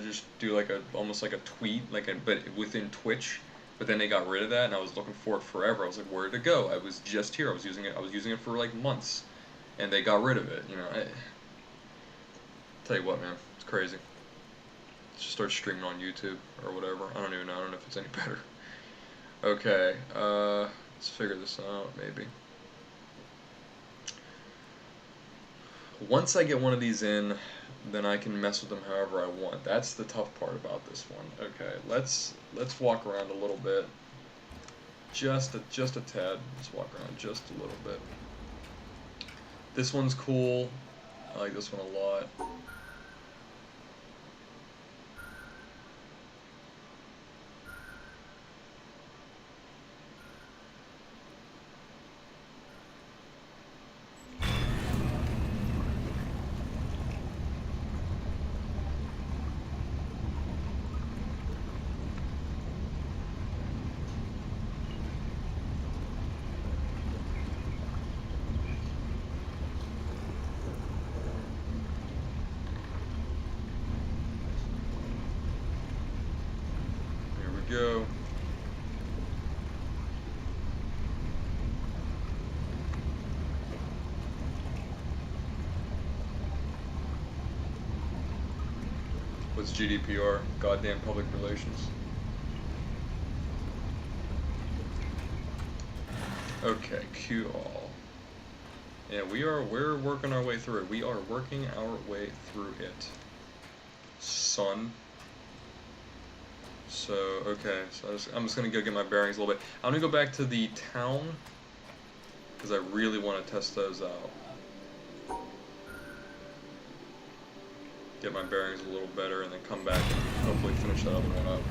just do like almost like a tweet, but within Twitch. But then they got rid of that, and I was looking for it forever. I was like, where did it go? I was just here. I was using it for like months, and they got rid of it. You know, tell you what, man, it's crazy. Just start streaming on YouTube or whatever. I don't even know. I don't know if it's any better. Okay, let's figure this out, maybe. Once I get one of these in, then I can mess with them however I want. That's the tough part about this one. Okay, let's walk around a little bit. Just a tad. Let's walk around just a little bit. This one's cool. I like this one a lot. Go. What's GDPR? Goddamn public relations. Okay, Q all. Yeah, we're working our way through it. We are working our way through it. Son. So, okay, so I'm just going to go get my bearings a little bit. I'm going to go back to the town, because I really want to test those out. Get my bearings a little better, and then come back and hopefully finish that other one up.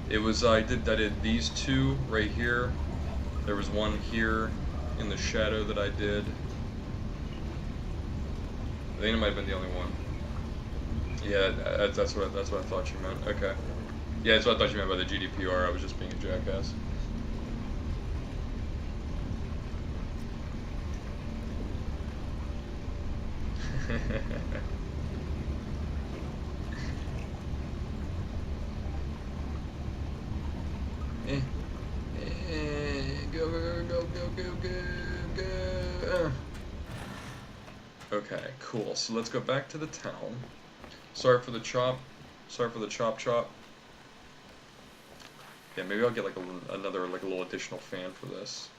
It was, I did these two right here. There was one here in the shadow that I did. I think it might have been the only one. Yeah, that's what I thought you meant. Okay. Yeah, that's what I thought you meant by the GDPR. I was just being a jackass. Go. Okay, cool. So let's go back to the town. Sorry for the chop. Sorry for the chop. Yeah, maybe I'll get like another a little additional fan for this.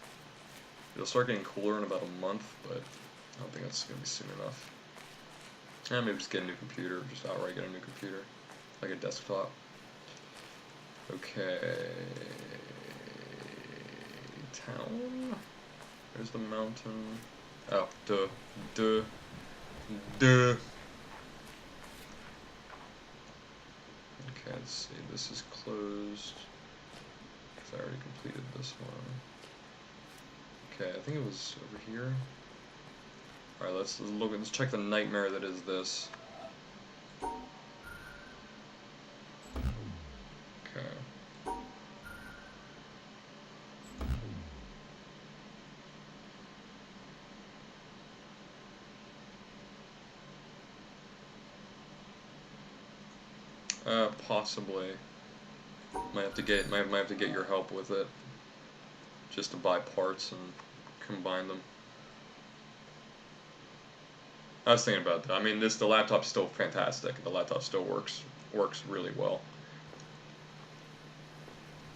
It'll start getting cooler in about a month, but I don't think that's gonna be soon enough. Maybe just get a new computer, just outright get a new computer, like a desktop. Okay, town. There's the mountain. Oh, duh. Okay, let's see. This is closed. I already completed this one. Okay, I think it was over here. Alright, let's look. Let's check the nightmare that is this. Okay. Possibly. Might have to get your help with it, just to buy parts and combine them. I was thinking about that. I mean, the laptop's still fantastic. The laptop still works really well.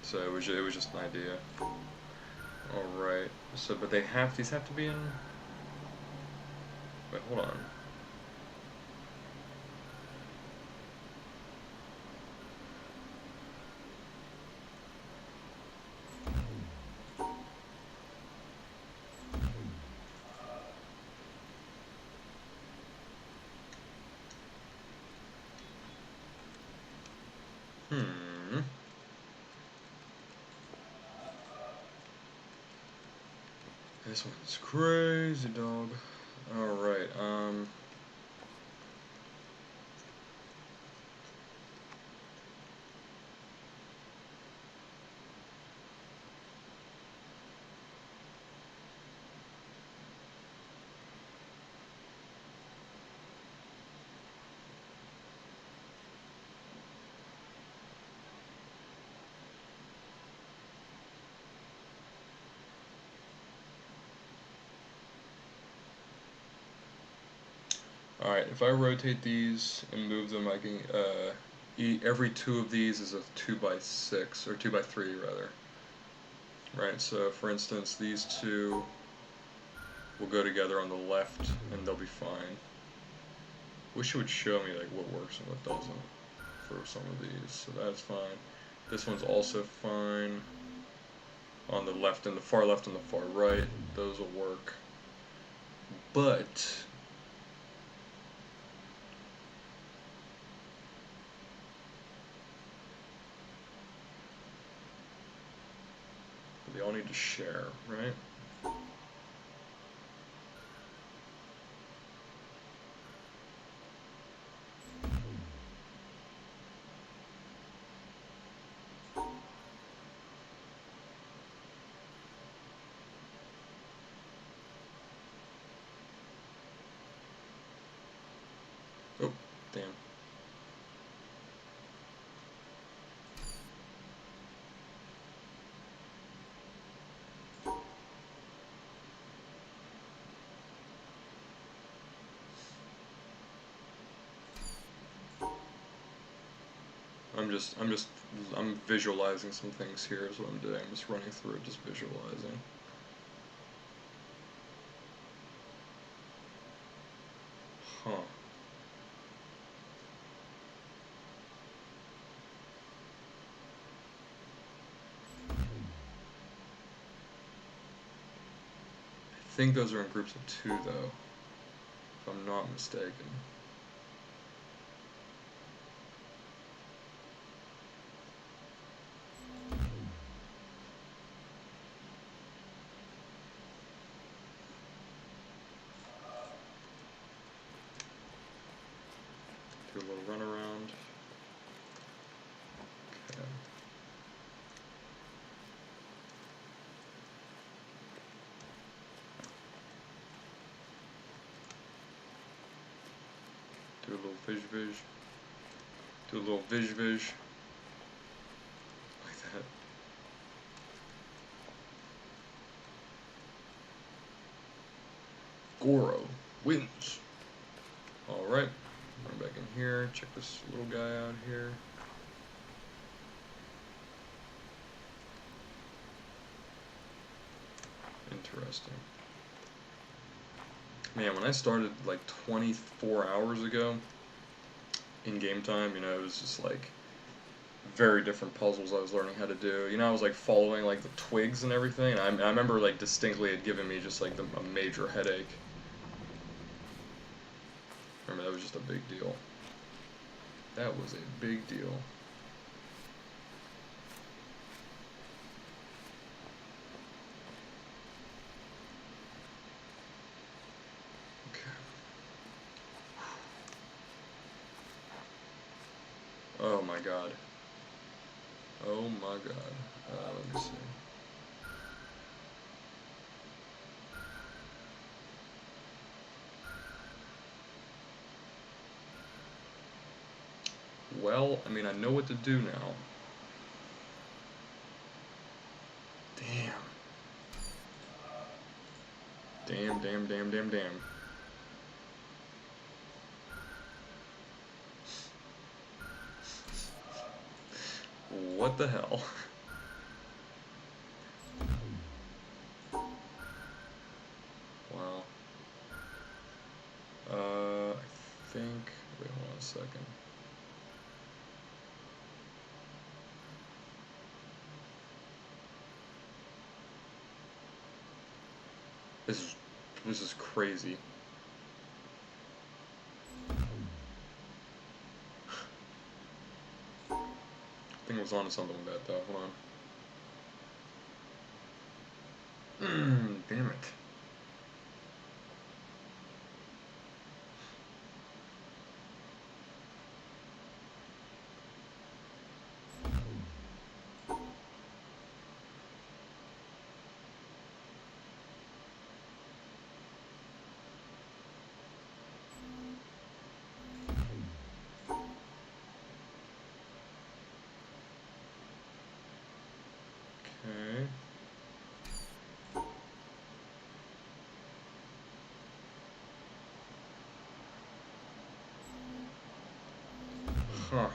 So it was just an idea. All right. So, but these have to be in. Wait, hold on. This one's crazy, dog. Alright, alright, if I rotate these and move them, I can, every two of these is a 2x6, or 2x3 rather. Right, so for instance, these two will go together on the left, and they'll be fine. Wish it would show me like what works and what doesn't for some of these, so that's fine. This one's also fine. On the left and the far left and the far right, those will work. But they all need to share, right? Oh, damn. I'm visualizing some things here is what I'm doing. I'm just running through it, just visualizing. Huh. I think those are in groups of 2 though, if I'm not mistaken. Do a little run around. Okay. Do a little vish. Do a little vish. Like that. Goro wins. Alright. Run back in here. Check this little guy out here. Interesting. Man, when I started like 24 hours ago, in game time, you know, it was just like very different puzzles I was learning how to do. You know, I was like following like the twigs and everything, and I remember like distinctly it giving me just like a major headache. Remember, that was just a big deal. That was a big deal. Oh my god. Oh my god. Let me see. Well, I mean, I know what to do now. Damn, damn, damn, damn, damn. What the hell? Wow. I think. Wait, hold on a second. This is crazy. I think I was onto something with that though. Hold on. Damn it. Okay. Huh.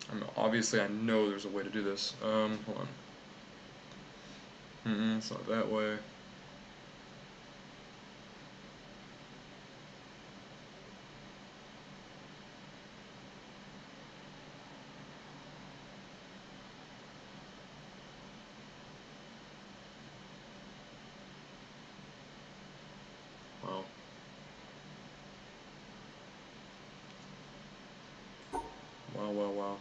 I mean, obviously I know there's a way to do this. Hold on. It's not that way. Wow. Wow, wow, wow.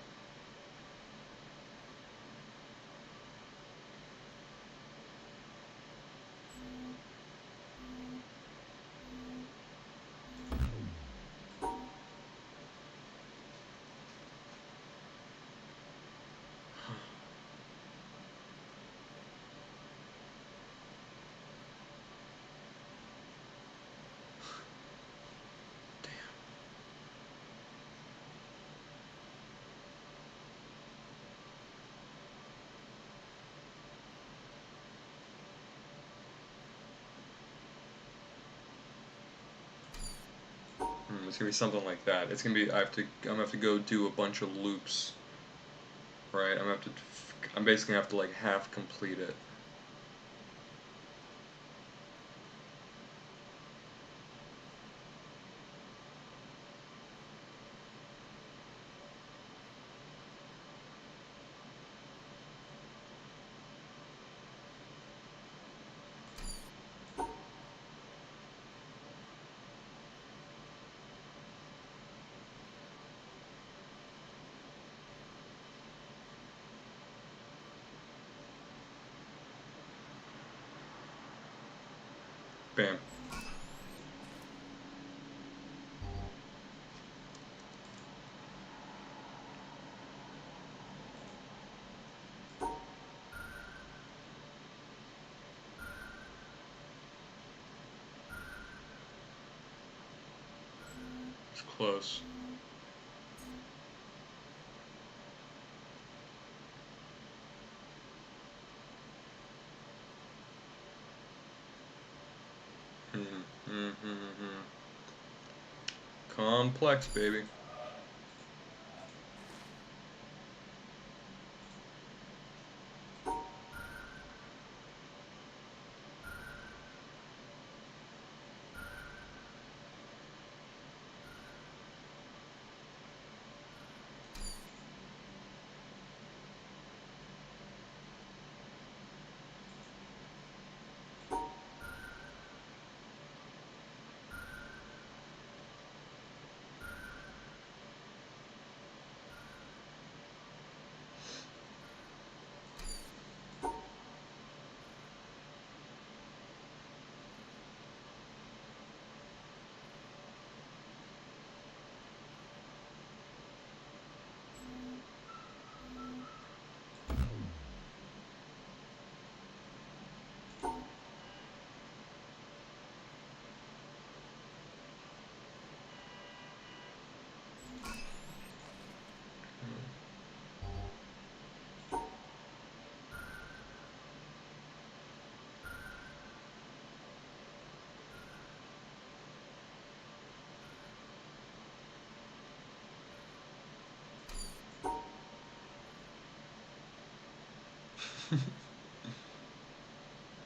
It's gonna be something like that. It's gonna be I'm gonna have to go do a bunch of loops, right? I'm basically gonna have to like half complete it. Bam. It's close. Complex, baby.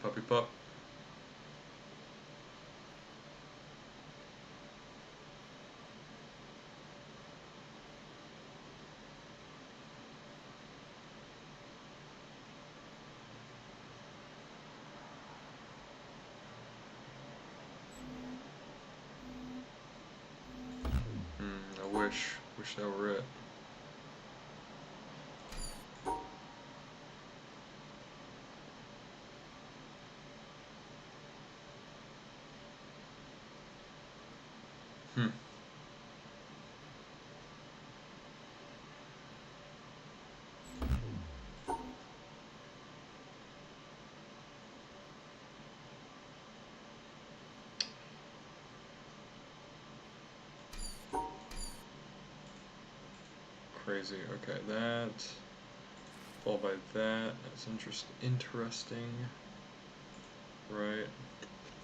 Puppy pup. I wish that were it. Hmm. Crazy. Okay, that followed by that. That's interesting. Right.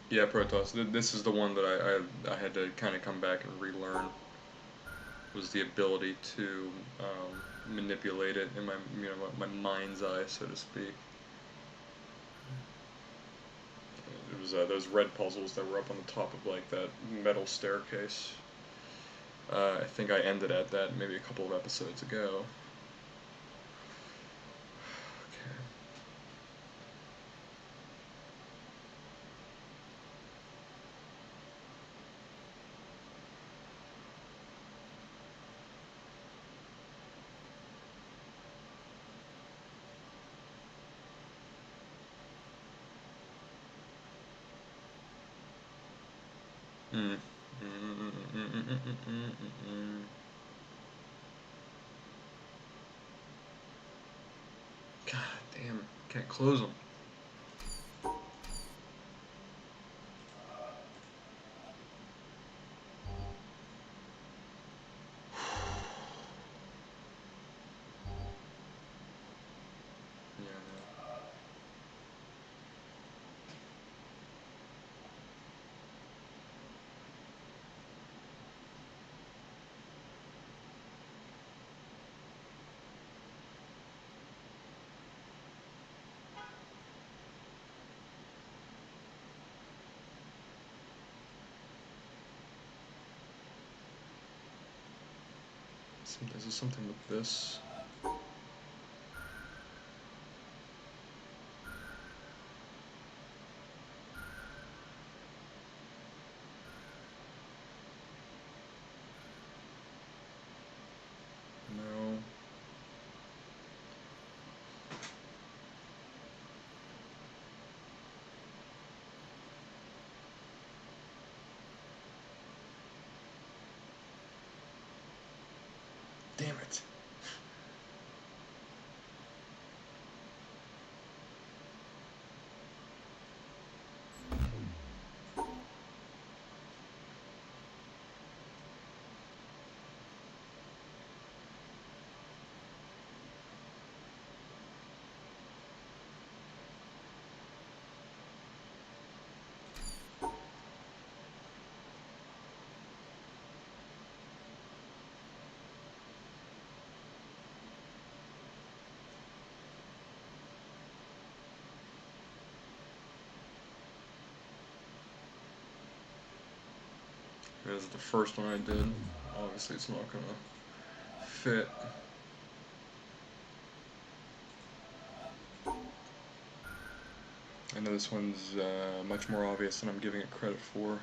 Yeah, Protoss. This is the one that I had to kind of come back and relearn. Was the ability to manipulate it in my mind's eye, so to speak. It was those red puzzles that were up on the top of like that metal staircase. I think I ended at that maybe a couple of episodes ago. Okay. God damn, can't close them. Yeah, There's something with this. No. Damn it. This is the first one I did. Obviously, it's not gonna fit. I know this one's much more obvious than I'm giving it credit for.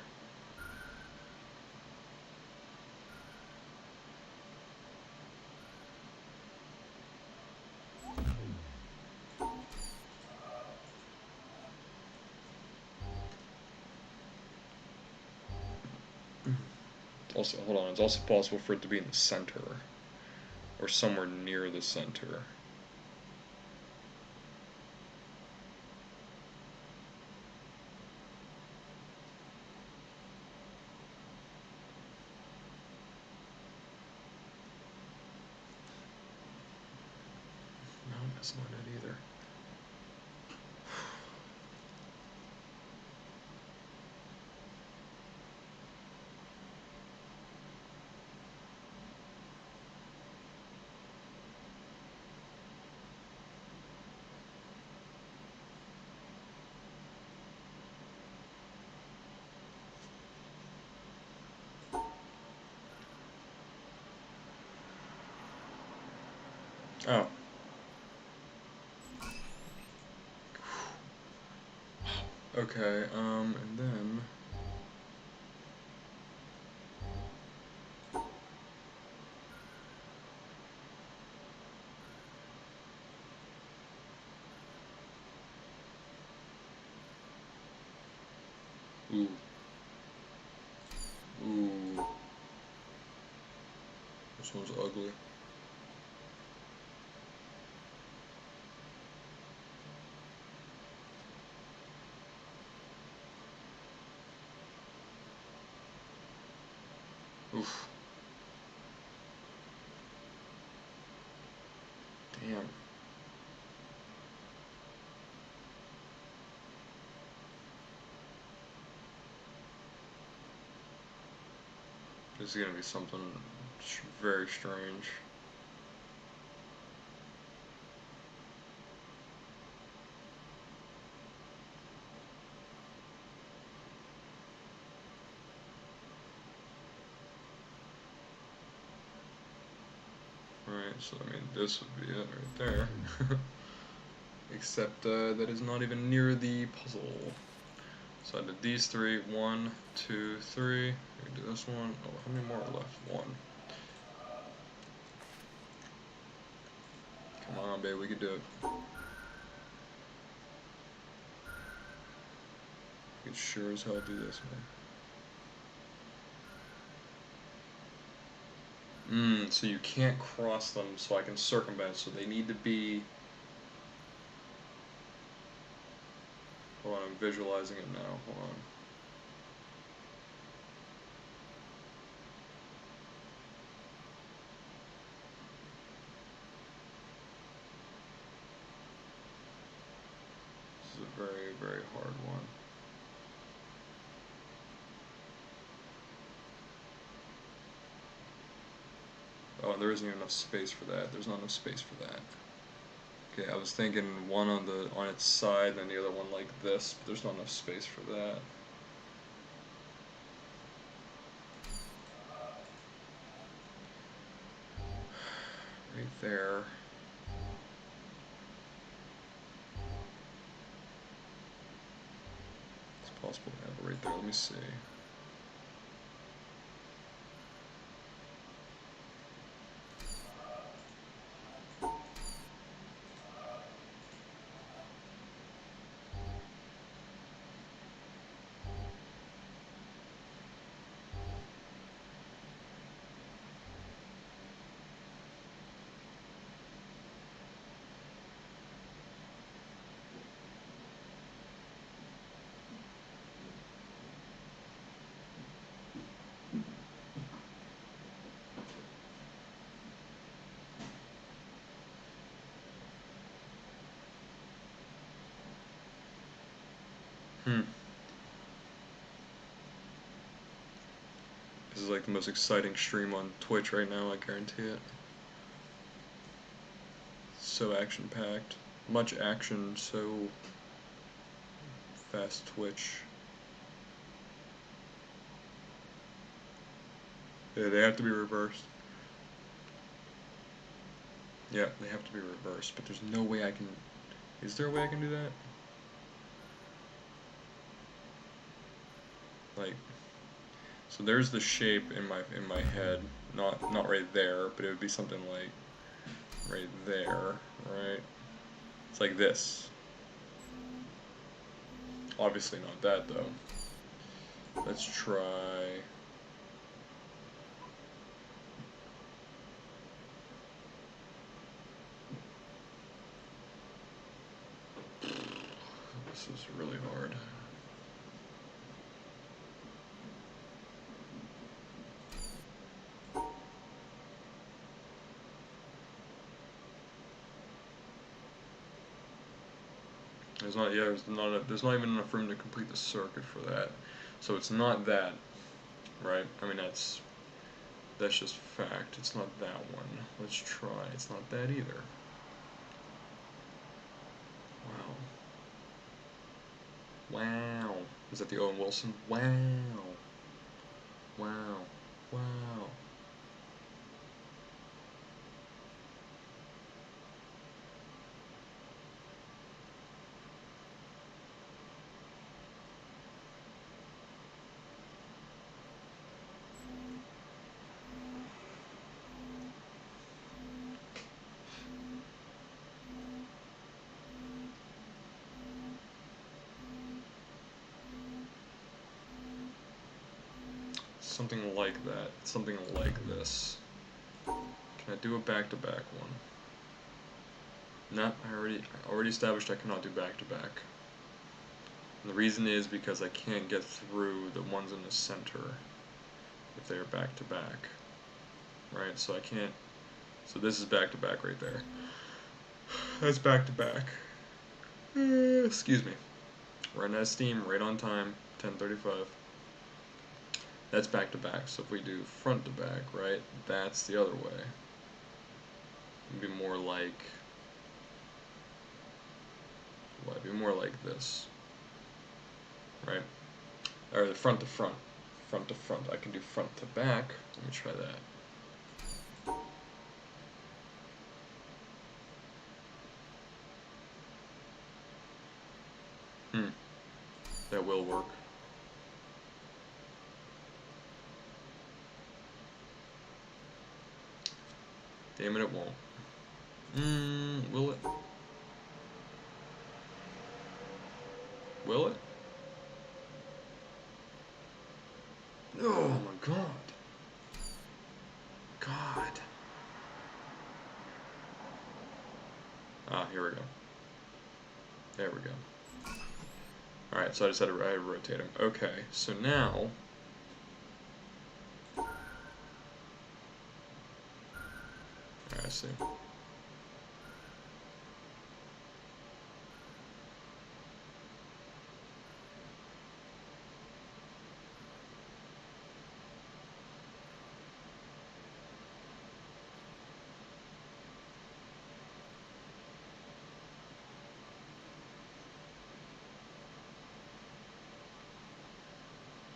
Also, hold on, it's also possible for it to be in the center. Or somewhere near the center. No, that's not it either. Oh. Okay, and then... Ooh. Ooh. This one's ugly. Oof. Damn. This is gonna be something very strange. Right, so I mean, this would be it right there. Except that is not even near the puzzle. So I did these three. 1, 2, 3. We can do this one. Oh, how many more are left? 1. Come on, babe, we can do it. We can sure as hell do this, man. So you can't cross them, so I can circumvent. So they need to be... Hold on, I'm visualizing it now. Hold on. This is a very, very hard one. Oh, and there isn't even enough space for that. There's not enough space for that. Okay, I was thinking one on its side and the other one like this, but there's not enough space for that. Right there. It's possible to have it right there. Let me see. This is like the most exciting stream on Twitch right now, I guarantee it. So action-packed. Much action, so fast Twitch. Yeah, they have to be reversed. Yeah, they have to be reversed, but there's no way I can... Is there a way I can do that? Like... So there's the shape in my head, not right there, but it would be something like right there, right? It's like this. Obviously not that though. Let's try. This is really hard. There's not even enough room to complete the circuit for that. So it's not that, right? I mean that's just fact. It's not that one. Let's try. It's not that either. Wow. Wow. Is that the Owen Wilson? Wow. Wow. Wow. something like that. Something like this. Can I do a back-to-back one? No, I already established I cannot do back-to-back. And the reason is because I can't get through the ones in the center if they are back-to-back. Right, so I can't... So this is back-to-back right there. That's back-to-back. Excuse me. Running out of steam, right on time, 10:35. That's back-to-back, so if we do front-to-back, right, that's the other way. It'd be more like... Well, it'd be more like this. Right? Or the front-to-front. Front-to-front. I can do front-to-back. Let me try that. That will work. Damn it, it won't. Will it? Will it? Oh my god. God. Ah, here we go. There we go. Alright, so I just had to rotate him. Okay, so now... I see.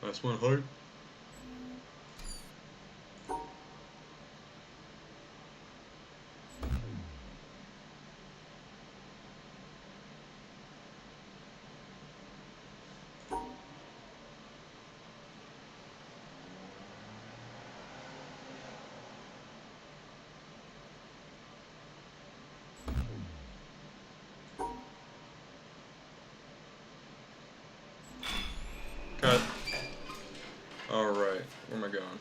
Last one hard. Cut. Alright, where am I going?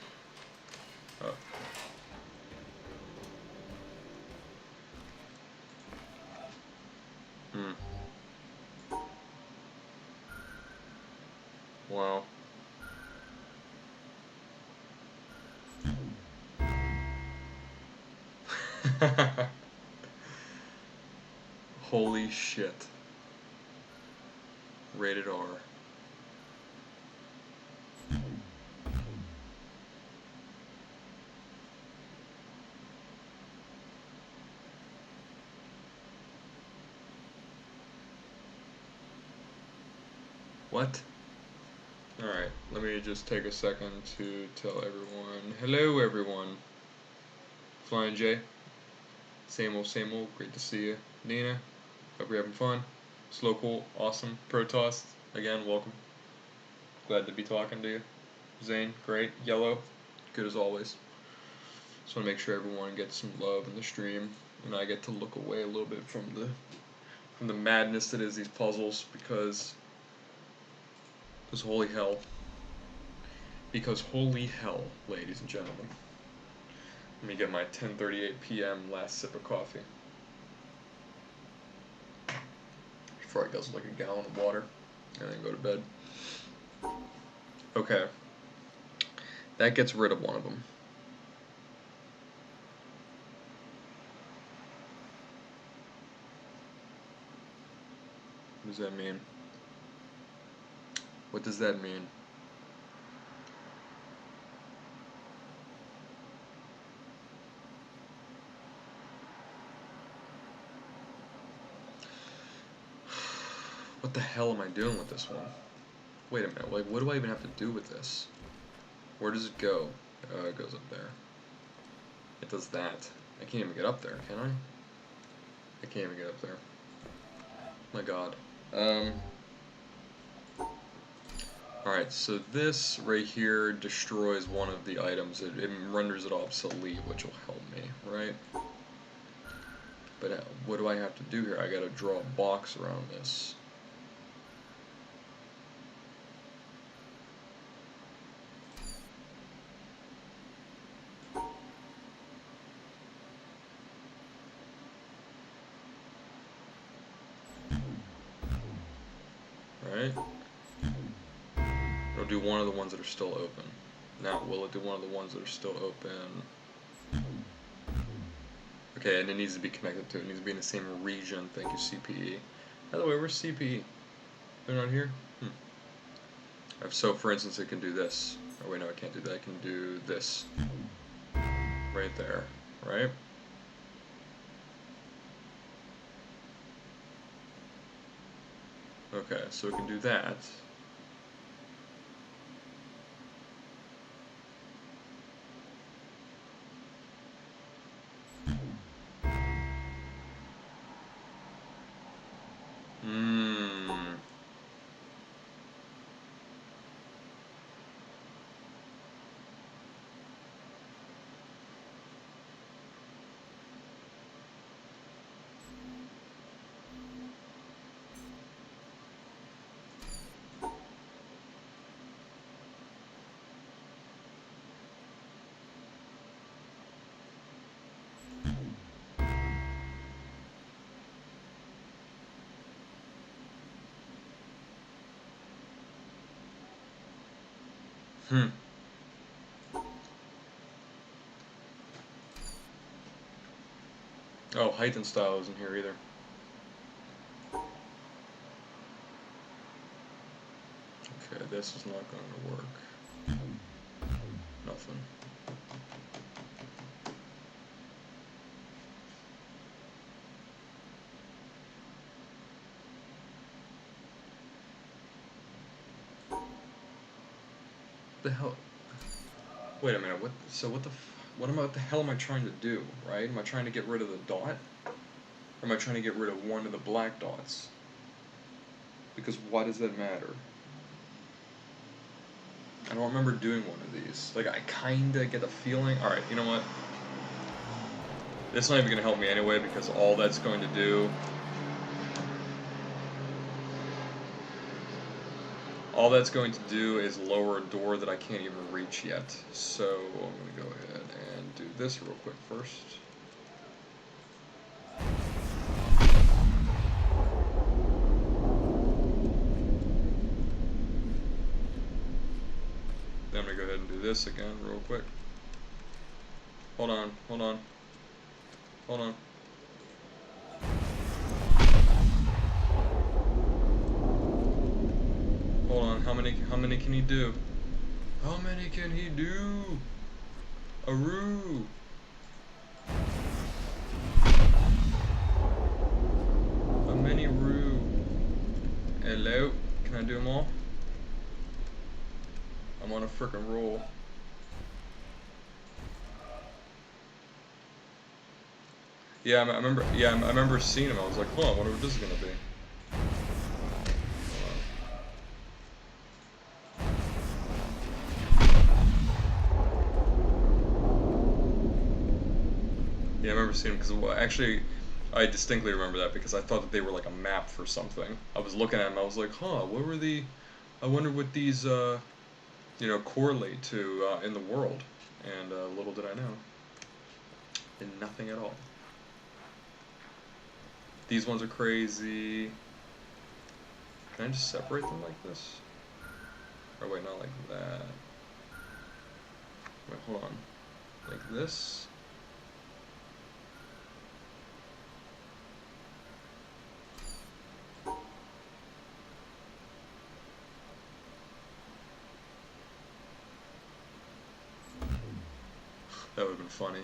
Oh. Wow. Holy shit. Rated R. What? Alright, let me just take a second to tell everyone. Hello, everyone. Flying J. Same old, great to see you. Nina, hope you're having fun. Slow Cool, awesome. Protoss, again, welcome. Glad to be talking to you. Zane, great. Yellow, good as always. Just want to make sure everyone gets some love in the stream, and I get to look away a little bit from the madness that is these puzzles, because holy hell. Because holy hell, ladies and gentlemen. Let me get my 10:38 p.m. last sip of coffee. Before I guzzle like a gallon of water and then go to bed. Okay. That gets rid of one of them. What does that mean? What does that mean? What the hell am I doing with this one? Wait a minute, like, what do I even have to do with this? Where does it go? It goes up there. It does that. I can't even get up there, can I? I can't even get up there. My god. Alright, so this right here destroys one of the items. It renders it obsolete, which will help me, right? But what do I have to do here? I gotta draw a box around this. right? It'll do one of the ones that are still open. Now, will it do one of the ones that are still open? Okay, and it needs to be connected to it. It needs to be in the same region. Thank you, CPE. By the way, where's CPE? They're not here? So, for instance, it can do this. Oh, wait, no, I can't do that. I can do this. Right there, right? Okay, so we can do that. Oh, height and style isn't here either. Okay, this is not going to work. Nothing. The hell? Wait a minute. What? So what the? What the hell am I trying to do? Right? Am I trying to get rid of the dot? Or am I trying to get rid of one of the black dots? Because why does that matter? I don't remember doing one of these. Like, I kinda get the feeling. Alright, you know what? This is not even gonna help me anyway, because all that's going to do. All that's going to do is lower a door that I can't even reach yet. So I'm gonna go ahead and do this real quick first. Then I'm gonna go ahead and do this again real quick. Hold on, hold on. Hold on. Hold on, how many can he do? How many can he do? Aroo! How many roo? Hello? Can I do them all? I'm on a frickin' roll. Yeah, I remember. Yeah, I remember seeing him. I was like, "Huh, I wonder what this is gonna be." Yeah, I remember seeing him because, well, actually, I distinctly remember that because I thought that they were like a map for something. I was looking at them. I was like, "Huh, what were the? I wonder what these, correlate to in the world." And little did I know, and nothing at all. These ones are crazy. Can I just separate them like this? Or wait, not like that. Wait, hold on. Like this? That would have been funny.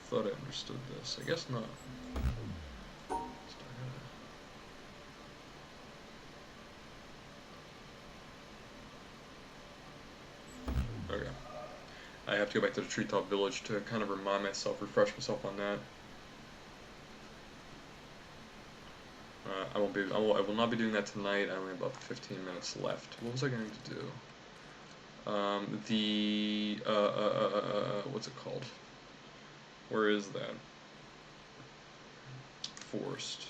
Thought I understood this. I guess not. Okay. I have to go back to the Treetop Village to kind of remind myself, refresh myself on that. I will not be doing that tonight. I only have about 15 minutes left. What was I going to do? What's it called? Where is that? Forest.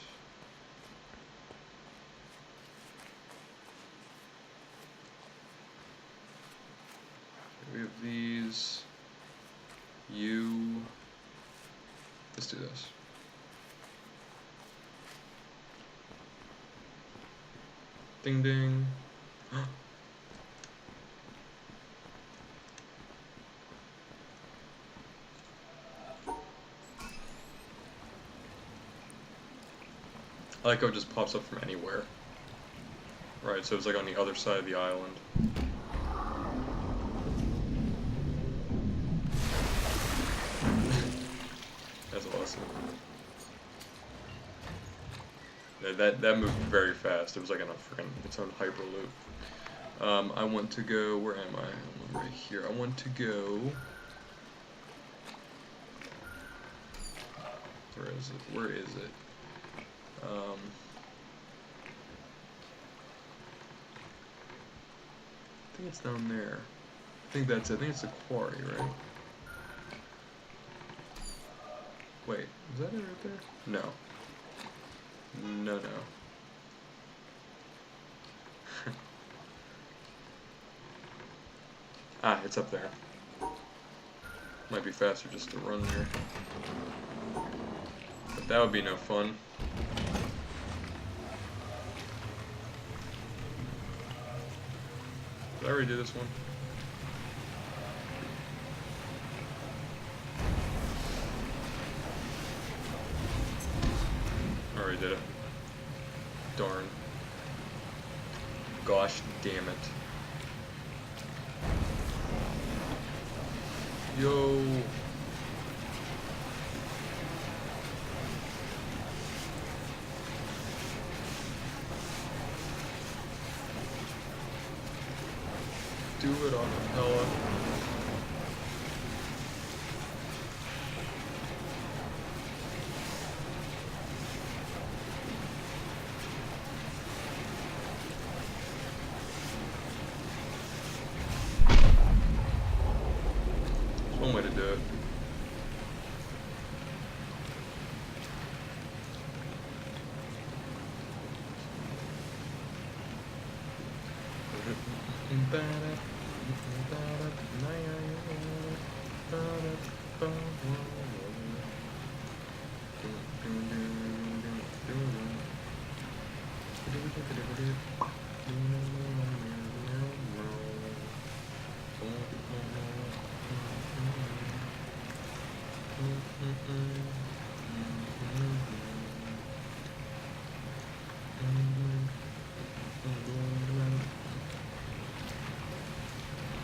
of these. Let's do this. Ding ding. I like how it just pops up from anywhere. Right, so it's like on the other side of the island. That's awesome. That moved very fast. It was like in a freaking its own hyperloop. I want to go. Where am I? I'm right here. I want to go. Where is it? Where is it? I think it's down there. I think that's it. I think it's the quarry, right? Wait, is that it right there? No. No, no. Ah, it's up there. Might be faster just to run there. But that would be no fun. Did I already do this one? I already did it. Darn. Gosh damn it. Yo. Do it on Capella. There's one way to do it.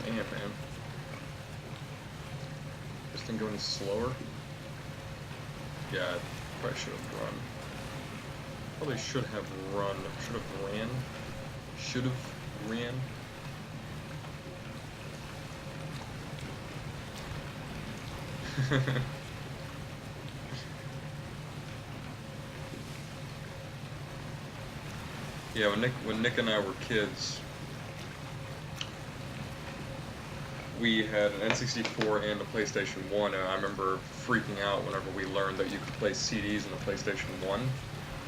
Damn, man. This thing going slower? Yeah, I probably should have run. Probably should have run. Should have ran. Should have ran. Yeah, when Nick and I were kids, we had an N64 and a PlayStation 1, and I remember freaking out whenever we learned that you could play CDs in the PlayStation 1.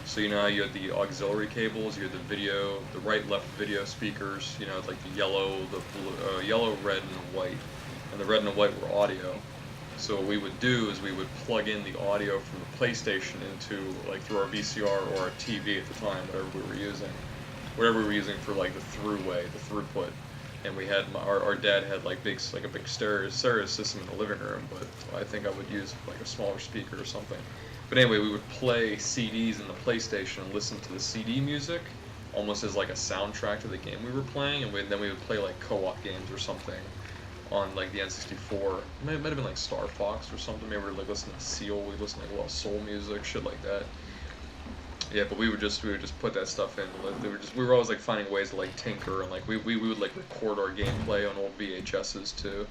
So you know how you had the auxiliary cables, you had the video, the right, left video speakers, you know, like the yellow, the blue, yellow, red, and white. And the red and the white were audio. So what we would do is we would plug in the audio from the PlayStation into, like, through our VCR or our TV at the time, whatever we were using for, like, the throughway, the throughput. And we had, our dad had, like, a big stereo system in the living room, but I think I would use, like, a smaller speaker or something. But anyway, we would play CDs in the PlayStation and listen to the CD music, almost as, like, a soundtrack to the game we were playing, and then we would play, like, co-op games or something on, like, the N64. It might have been like Star Fox or something. Maybe we were like listening to Seal. We'd listen to like a lot of soul music, shit like that. Yeah, but we would just put that stuff in. We were always like finding ways to like tinker, and like we would like record our gameplay on old VHSs too.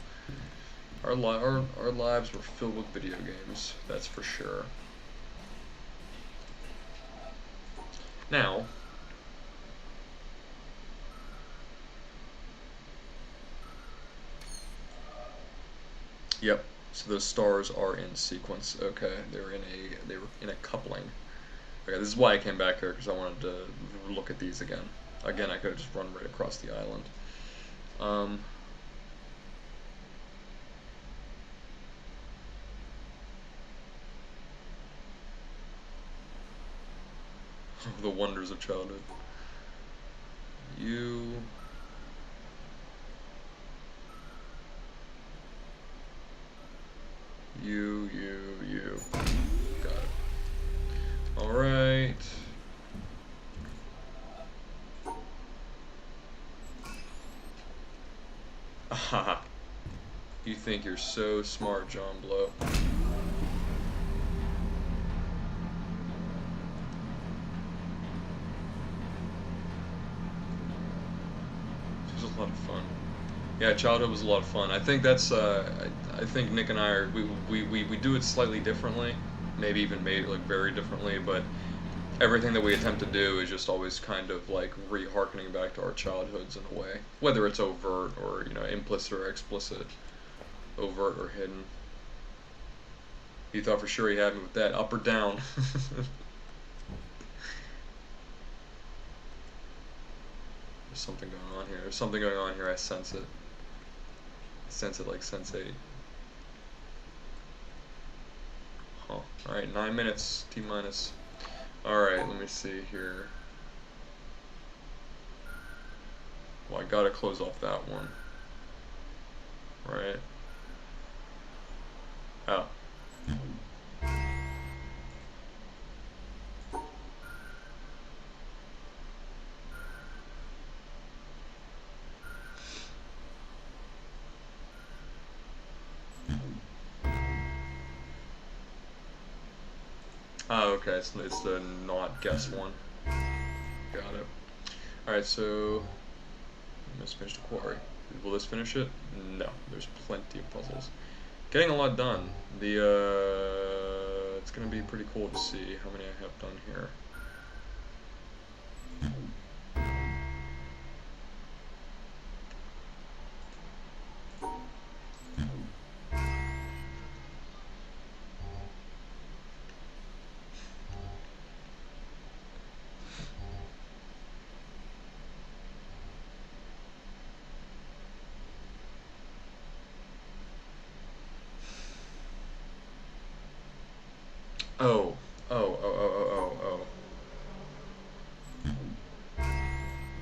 Our lives were filled with video games. That's for sure. Now. Yep. So those stars are in sequence. Okay, they were in a coupling. Okay, this is why I came back here, because I wanted to look at these again. Again, I could have just run right across the island. The wonders of childhood. You. You. Got it. Alright. Ahaha. You think you're so smart, John Blow. It was a lot of fun. Yeah, childhood was a lot of fun. I think that's I think Nick and I are we do it slightly differently, maybe even made it like very differently, but everything that we attempt to do is just always kind of like re-harkening back to our childhoods in a way, whether it's overt or implicit or explicit, overt or hidden. You thought for sure you had me with that, up or down? There's something going on here. There's something going on here. I sense it. I sense it like Sense8. Huh. Alright, 9 minutes. T minus. Alright, let me see here. Well, I gotta close off that one. Right? Oh. Oh, okay, it's the not guess one. Got it. Alright, so let's finish the quarry. Will this finish it? No, there's plenty of puzzles. Getting a lot done. It's gonna be pretty cool to see how many I have done here. Oh. Oh.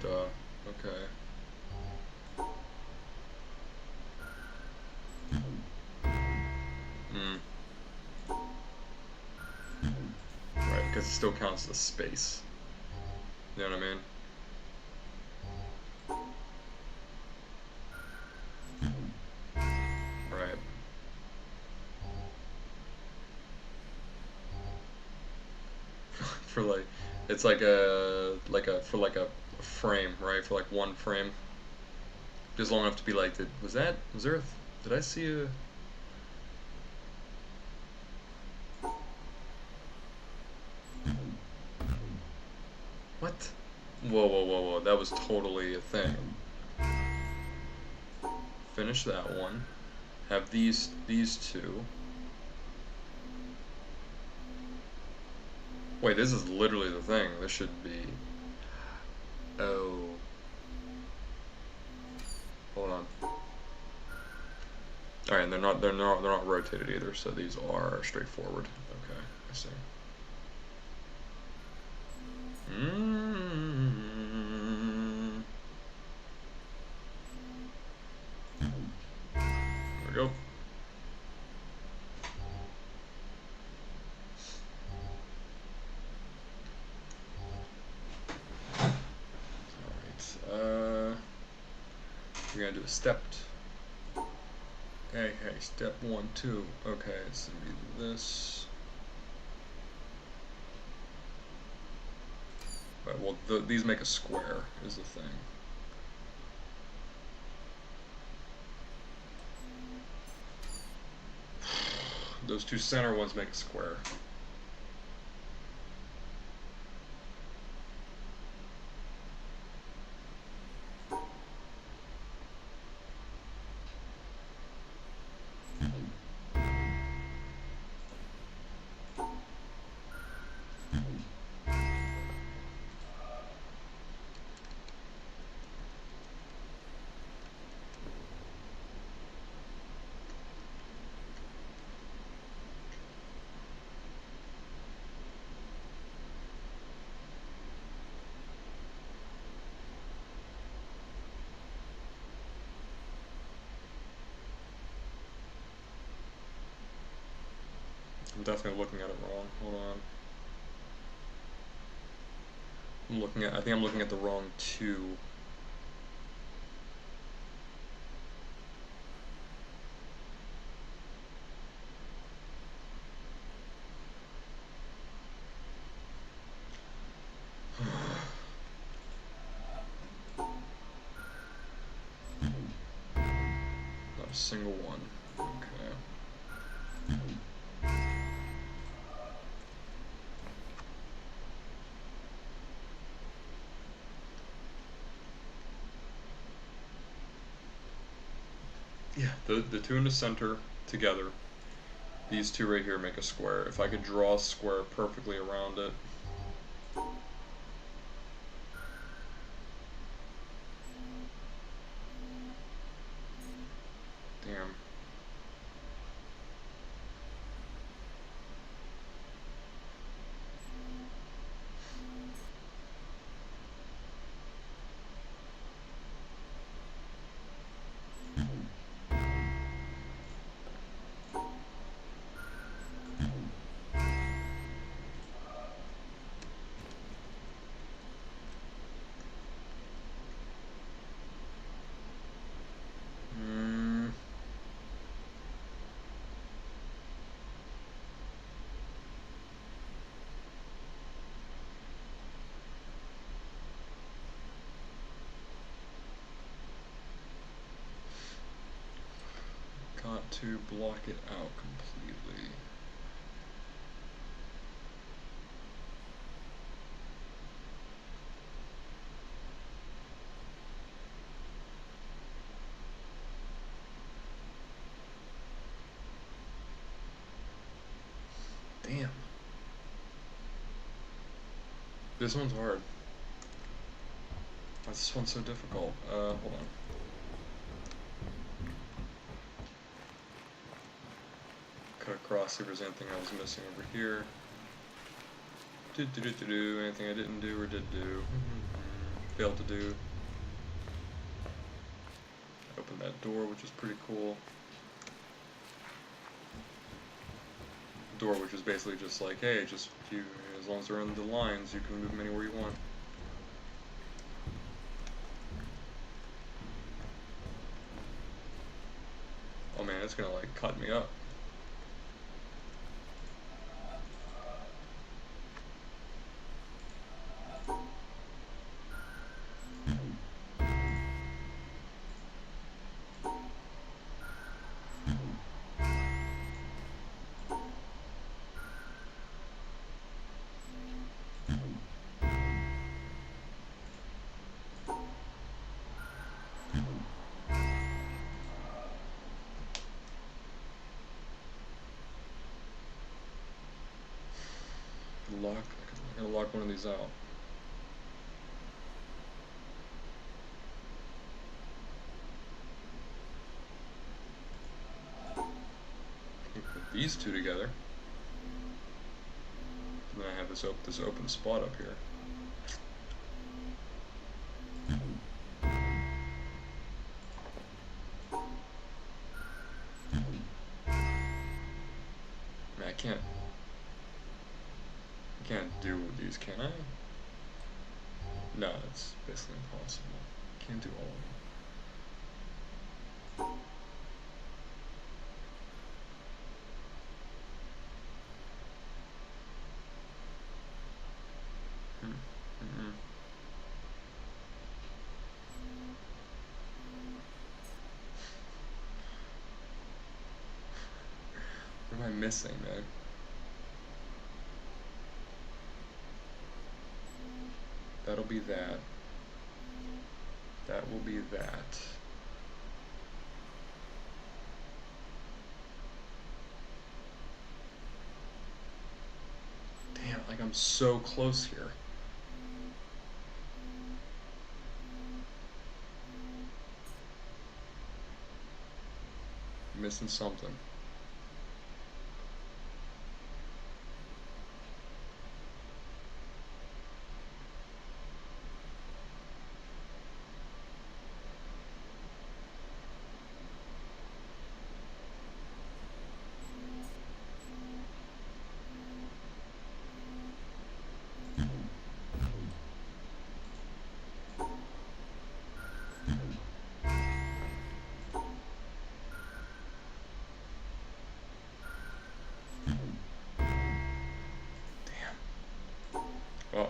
Duh. Okay. Hmm. Right, because it still counts as space. You know what I mean? Right. For like, it's like for like a frame, right? For like one frame, just long enough to be like, was there did I see a? What? Whoa! That was totally a thing. Finish that one. Have these two. Wait, this is literally the thing. This should be. Oh. Hold on. All right, and they're not rotated either, so these are straightforward. Okay, I see. Mm. There we go. Alright, we're gonna do a stepped. Okay, step 1, 2. Okay, it's gonna be this. Right, well, these make a square, is the thing. Those two center ones make a square. I'm definitely looking at it wrong. Hold on. I think I'm looking at the wrong 2. Not a single one. Okay. Yeah, the 2 in the center together. These 2 right here make a square. If I could draw a square perfectly around it. Damn. Mm. Got to block it out completely. Damn. This one's hard. Why is this one so difficult? Hold on. Cut across, see if there's anything I was missing over here. Anything I didn't do or did do. Failed to do. Open that door, which is pretty cool. Door, which is basically just like, hey, just you, as long as they're in the lines, you can move them anywhere you want. Oh man, it's gonna like cut me up. I gotta lock one of these out. Put these 2 together. And then I have this open spot up here. Man, I can't do these, can I? No, it's basically impossible. Can't do all of them. What am I missing, man? That'll be that. That will be that. Damn, like I'm so close here. I'm missing something.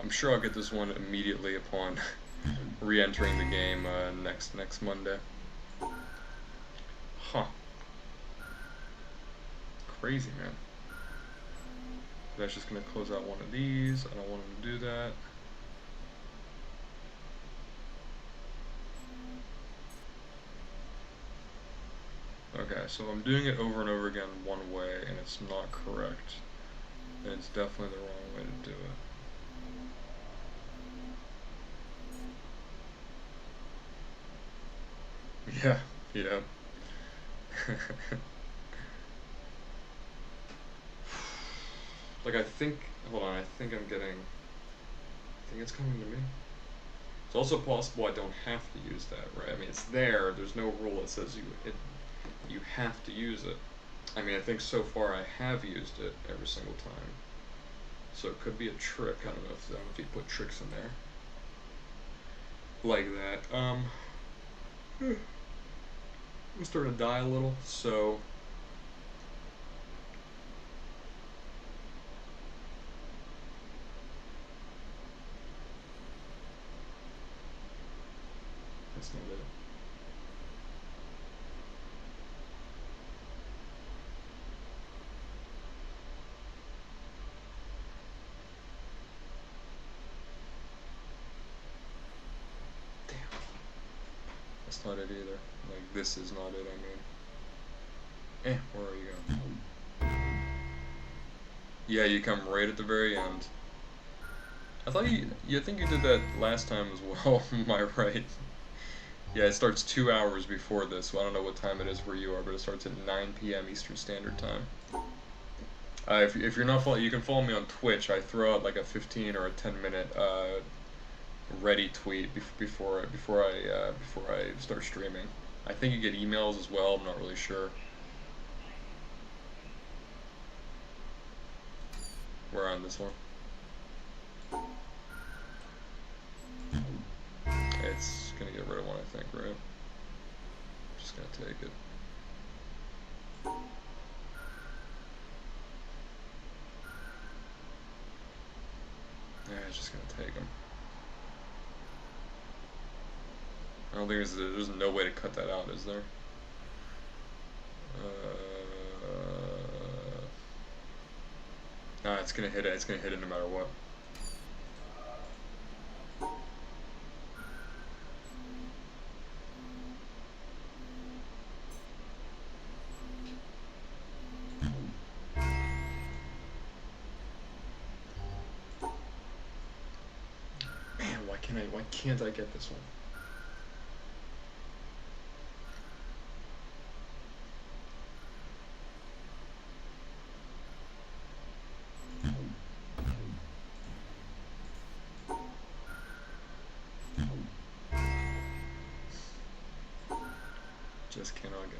I'm sure I'll get this one immediately upon re-entering the game next Monday. Huh. Crazy, man. That's just gonna close out one of these. I don't want him to do that. Okay, so I'm doing it over and over again one way, and it's not correct. And it's definitely the wrong way to do it. Yeah, yeah. Like, I think, hold on, I think it's coming to me. It's also possible I don't have to use that, right? I mean, it's there's no rule that says you have to use it. I mean, I think so far I have used it every single time. So it could be a trick. I don't know if you put tricks in there. Like that. I'm starting to die a little, so that's not it. Damn. That's not it either. Like, this is not it, I mean. Where are you going? Yeah, you come right at the very end. I thought I think you did that last time as well, am I right? Yeah, it starts 2 hours before this, so I don't know what time it is where you are, but it starts at 9 p.m. Eastern Standard Time. If you're not following, you can follow me on Twitch. I throw out like a 15 or a 10-minute ready tweet before I start streaming. I think you get emails as well. I'm not really sure. We're on this one. It's gonna get rid of one, I think, right? Just gonna take it. Yeah, it's just gonna take them. I don't think there's no way to cut that out, is there? Nah, it's gonna hit it. It's gonna hit it no matter what. Man, why can't I get this one? Just cannot get it.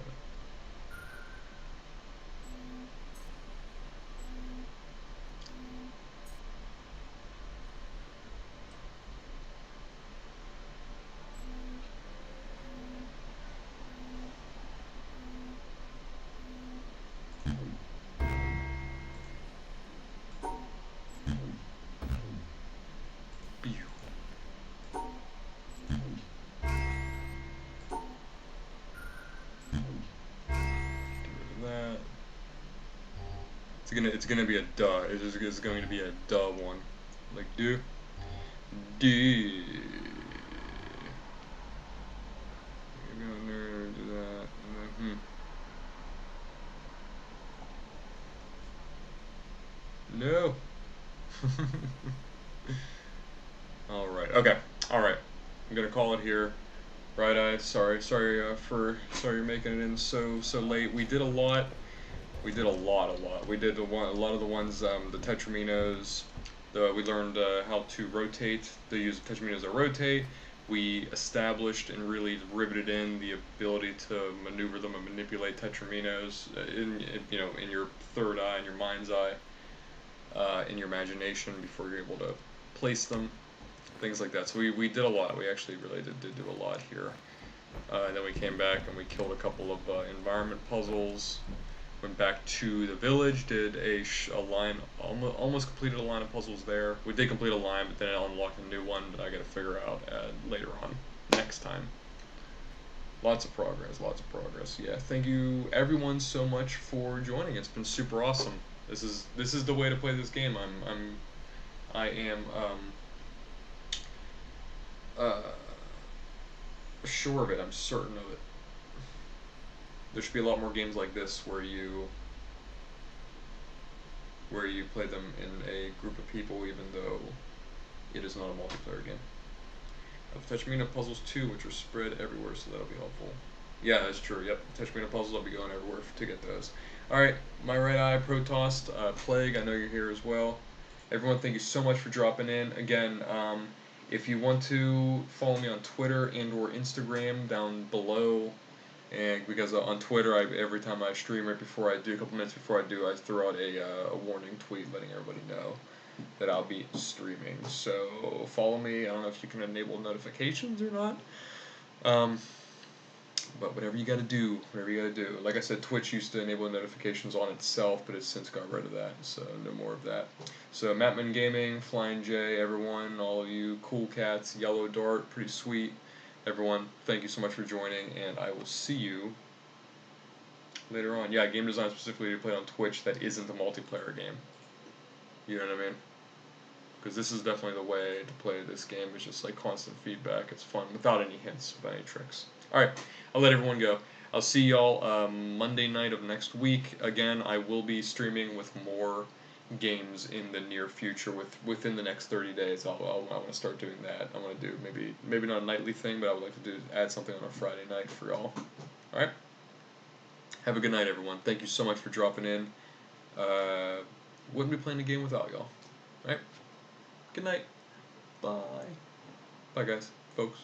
That. It's gonna be a duh. It's going to be a duh one. Like do. You're gonna do that, and then No. All right. Okay. All right. I'm gonna call it here. Bright Eyes. Sorry you're making it in so late. We did a lot. We did a lot. We did a lot of the ones, the tetrominos. We learned how to rotate. They use tetrominos to rotate. We established and really riveted in the ability to maneuver them and manipulate tetrominos in your third eye, in your mind's eye, in your imagination before you're able to place them, things like that. So we did a lot. We actually really did do a lot here. And then we came back and we killed a couple of environment puzzles. Went back to the village, did a line, almost completed a line of puzzles there. We did complete a line, but then I unlocked a new one that I gotta figure out later on, next time. Lots of progress, lots of progress. Yeah, thank you everyone so much for joining. It's been super awesome. This is the way to play this game. I am uh, sure of it. I'm certain of it. There should be a lot more games like this where you play them in a group of people, even though it is not a multiplayer game. Tetromino puzzles too, which are spread everywhere, so that'll be helpful. Yeah, that's true. Yep, Tetromino puzzles. I'll be going everywhere to get those. All right, my right eye, Protost, Plague. I know you're here as well. Everyone, thank you so much for dropping in. Again, if you want to follow me on Twitter and/or Instagram down below, and because on Twitter, every time I stream, right before I do, a couple minutes before I do, I throw out a warning tweet letting everybody know that I'll be streaming. So follow me. I don't know if you can enable notifications or not. But whatever you gotta do, whatever you gotta do. Like I said, Twitch used to enable notifications on itself, but it's since got rid of that, so no more of that. So Mattman Gaming, Flying J, everyone, all of you, Cool Cats, Yellow Dart, pretty sweet. Everyone, thank you so much for joining, and I will see you later on. Yeah, game design specifically to play on Twitch that isn't a multiplayer game. You know what I mean? Because this is definitely the way to play this game. It's just like constant feedback. It's fun without any hints, without any tricks. Alright, I'll let everyone go. I'll see y'all Monday night of next week. Again, I will be streaming with more games in the near future. Within the next 30 days, I want to start doing that. I want to do maybe not a nightly thing, but I would like to add something on a Friday night for y'all. Alright? Have a good night, everyone. Thank you so much for dropping in. Wouldn't be playing the game without y'all. Alright? Good night. Bye. Bye, guys. Folks.